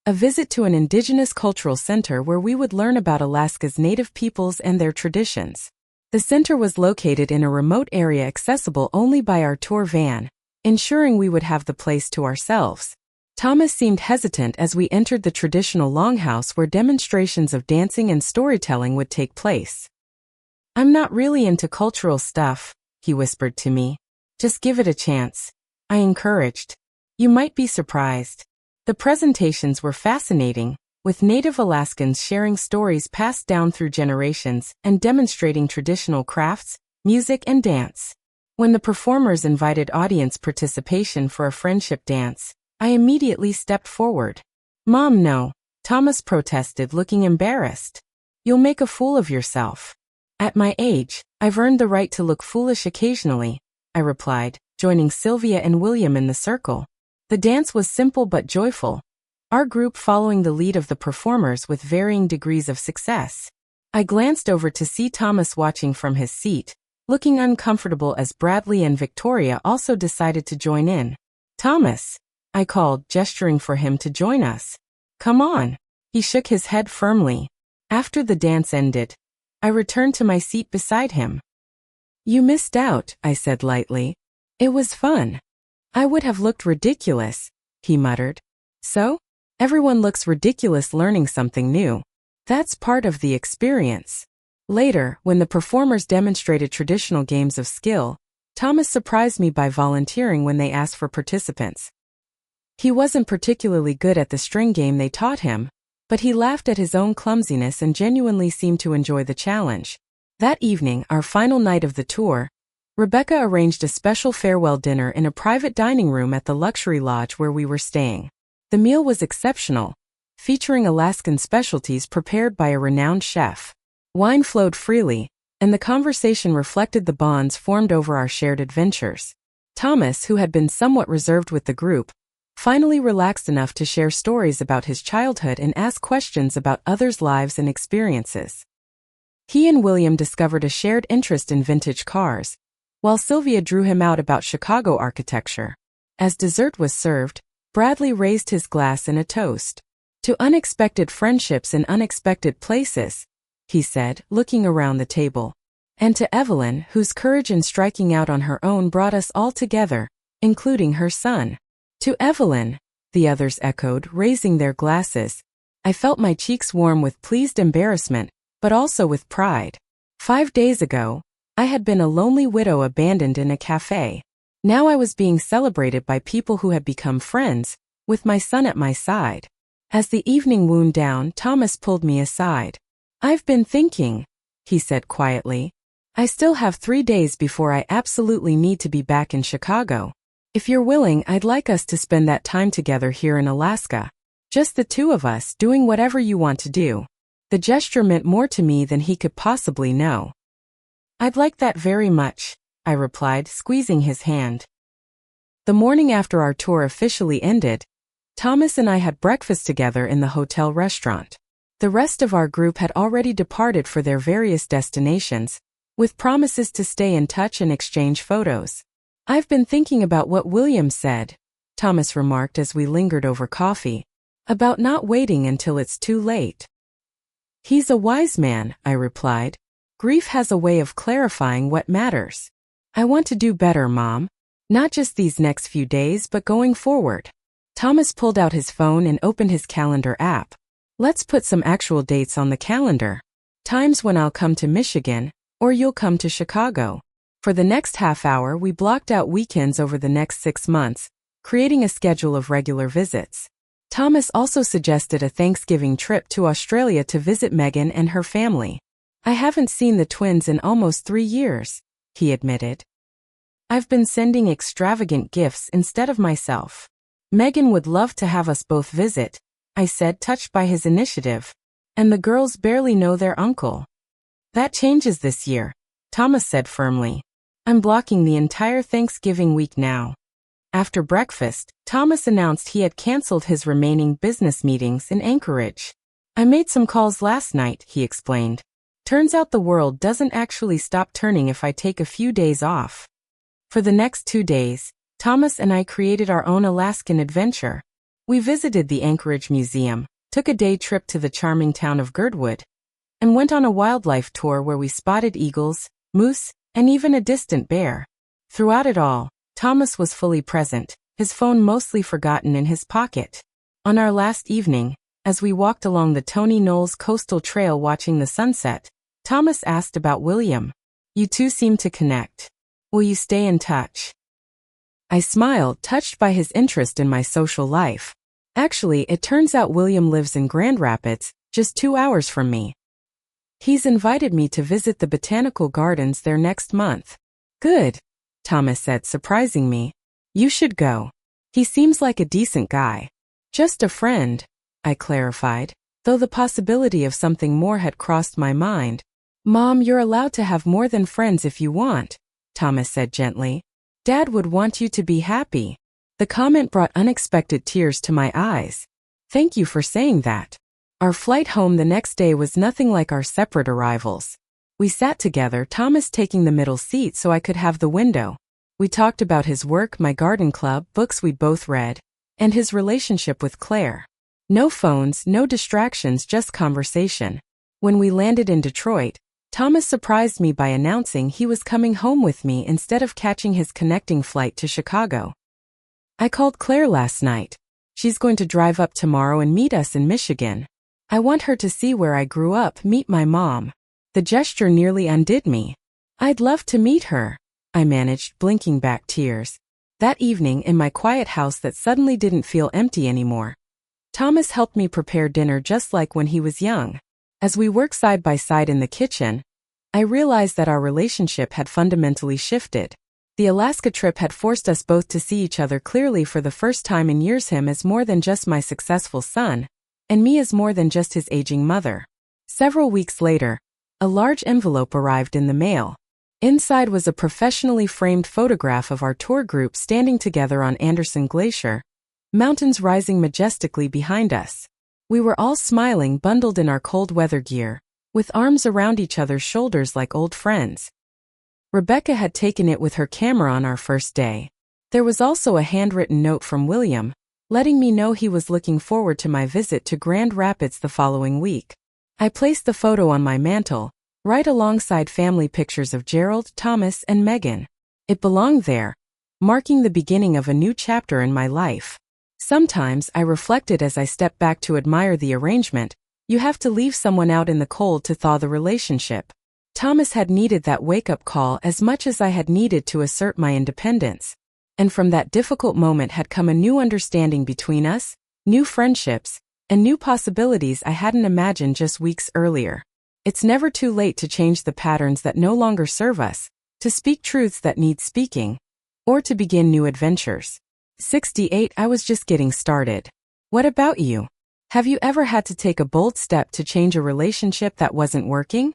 A visit to an indigenous cultural center where we would learn about Alaska's native peoples and their traditions. The center was located in a remote area accessible only by our tour van, ensuring we would have the place to ourselves. Thomas seemed hesitant as we entered the traditional longhouse where demonstrations of dancing and storytelling would take place. I'm not really into cultural stuff, he whispered to me. Just give it a chance, I encouraged. You might be surprised. The presentations were fascinating, with native Alaskans sharing stories passed down through generations and demonstrating traditional crafts, music, and dance. When the performers invited audience participation for a friendship dance, I immediately stepped forward. Mom, no, Thomas protested, looking embarrassed. You'll make a fool of yourself. At my age, I've earned the right to look foolish occasionally, I replied, joining Sylvia and William in the circle. The dance was simple but joyful, our group following the lead of the performers with varying degrees of success. I glanced over to see Thomas watching from his seat, looking uncomfortable as Bradley and Victoria also decided to join in. Thomas, I called, gesturing for him to join us. Come on. He shook his head firmly. After the dance ended, I returned to my seat beside him. You missed out, I said lightly. It was fun. I would have looked ridiculous, he muttered. So? Everyone looks ridiculous learning something new. That's part of the experience. Later, when the performers demonstrated traditional games of skill, Thomas surprised me by volunteering when they asked for participants. He wasn't particularly good at the string game they taught him, but he laughed at his own clumsiness and genuinely seemed to enjoy the challenge. That evening, our final night of the tour, Rebecca arranged a special farewell dinner in a private dining room at the luxury lodge where we were staying. The meal was exceptional, featuring Alaskan specialties prepared by a renowned chef. Wine flowed freely, and the conversation reflected the bonds formed over our shared adventures. Thomas, who had been somewhat reserved with the group, finally relaxed enough to share stories about his childhood and ask questions about others' lives and experiences. He and William discovered a shared interest in vintage cars, while Sylvia drew him out about Chicago architecture. As dessert was served, Bradley raised his glass in a toast. To unexpected friendships in unexpected places, he said, looking around the table. And to Evelyn, whose courage in striking out on her own brought us all together, including her son. To Evelyn, the others echoed, raising their glasses. I felt my cheeks warm with pleased embarrassment, but also with pride. 5 days ago, I had been a lonely widow abandoned in a cafe. Now I was being celebrated by people who had become friends, with my son at my side. As the evening wound down, Thomas pulled me aside. I've been thinking, he said quietly. I still have 3 days before I absolutely need to be back in Chicago. If you're willing, I'd like us to spend that time together here in Alaska. Just the two of us, doing whatever you want to do. The gesture meant more to me than he could possibly know. I'd like that very much, I replied, squeezing his hand. The morning after our tour officially ended, Thomas and I had breakfast together in the hotel restaurant. The rest of our group had already departed for their various destinations, with promises to stay in touch and exchange photos. I've been thinking about what William said, Thomas remarked as we lingered over coffee, about not waiting until it's too late. He's a wise man, I replied. Grief has a way of clarifying what matters. I want to do better, Mom. Not just these next few days, but going forward. Thomas pulled out his phone and opened his calendar app. Let's put some actual dates on the calendar. Times when I'll come to Michigan, or you'll come to Chicago. For the next half hour, we blocked out weekends over the next 6 months, creating a schedule of regular visits. Thomas also suggested a Thanksgiving trip to Australia to visit Megan and her family. I haven't seen the twins in almost 3 years, he admitted. I've been sending extravagant gifts instead of myself. Megan would love to have us both visit, I said, touched by his initiative. And the girls barely know their uncle. That changes this year, Thomas said firmly. I'm blocking the entire Thanksgiving week now. After breakfast, Thomas announced he had canceled his remaining business meetings in Anchorage. I made some calls last night, he explained. Turns out the world doesn't actually stop turning if I take a few days off. For the next 2 days, Thomas and I created our own Alaskan adventure. We visited the Anchorage Museum, took a day trip to the charming town of Girdwood, and went on a wildlife tour where we spotted eagles, moose, and even a distant bear. Throughout it all, Thomas was fully present, his phone mostly forgotten in his pocket. On our last evening, as we walked along the Tony Knowles Coastal Trail watching the sunset, Thomas asked about William. You two seem to connect. Will you stay in touch? I smiled, touched by his interest in my social life. Actually, it turns out William lives in Grand Rapids, just 2 hours from me. He's invited me to visit the botanical gardens there next month. Good, Thomas said, surprising me. You should go. He seems like a decent guy. Just a friend, I clarified, though the possibility of something more had crossed my mind. Mom, you're allowed to have more than friends if you want, Thomas said gently. Dad would want you to be happy. The comment brought unexpected tears to my eyes. Thank you for saying that. Our flight home the next day was nothing like our separate arrivals. We sat together, Thomas taking the middle seat so I could have the window. We talked about his work, my garden club, books we'd both read, and his relationship with Claire. No phones, no distractions, just conversation. When we landed in Detroit, Thomas surprised me by announcing he was coming home with me instead of catching his connecting flight to Chicago. I called Claire last night. She's going to drive up tomorrow and meet us in Michigan. I want her to see where I grew up, meet my mom. The gesture nearly undid me. I'd love to meet her, I managed, blinking back tears. That evening, in my quiet house that suddenly didn't feel empty anymore, Thomas helped me prepare dinner just like when he was young. As we worked side by side in the kitchen, I realized that our relationship had fundamentally shifted. The Alaska trip had forced us both to see each other clearly for the first time in years, him as more than just my successful son, and me as more than just his aging mother. Several weeks later, a large envelope arrived in the mail. Inside was a professionally framed photograph of our tour group standing together on Anderson Glacier, mountains rising majestically behind us. We were all smiling, bundled in our cold weather gear, with arms around each other's shoulders like old friends. Rebecca had taken it with her camera on our first day. There was also a handwritten note from William, letting me know he was looking forward to my visit to Grand Rapids the following week. I placed the photo on my mantle, right alongside family pictures of Gerald, Thomas, and Megan. It belonged there, marking the beginning of a new chapter in my life. Sometimes I reflected as I stepped back to admire the arrangement. You have to leave someone out in the cold to thaw the relationship. Thomas had needed that wake-up call as much as I had needed to assert my independence. And from that difficult moment had come a new understanding between us, new friendships, and new possibilities I hadn't imagined just weeks earlier. It's never too late to change the patterns that no longer serve us, to speak truths that need speaking, or to begin new adventures. 68. I was just getting started. What about you? Have you ever had to take a bold step to change a relationship that wasn't working?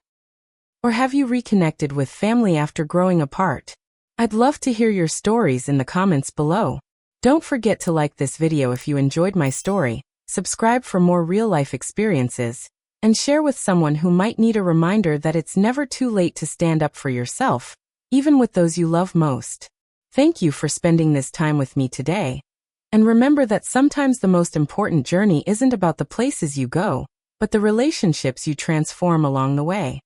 Or have you reconnected with family after growing apart? I'd love to hear your stories in the comments below. Don't forget to like this video if you enjoyed my story, subscribe for more real-life experiences, and share with someone who might need a reminder that it's never too late to stand up for yourself, even with those you love most. Thank you for spending this time with me today. And remember that sometimes the most important journey isn't about the places you go, but the relationships you transform along the way.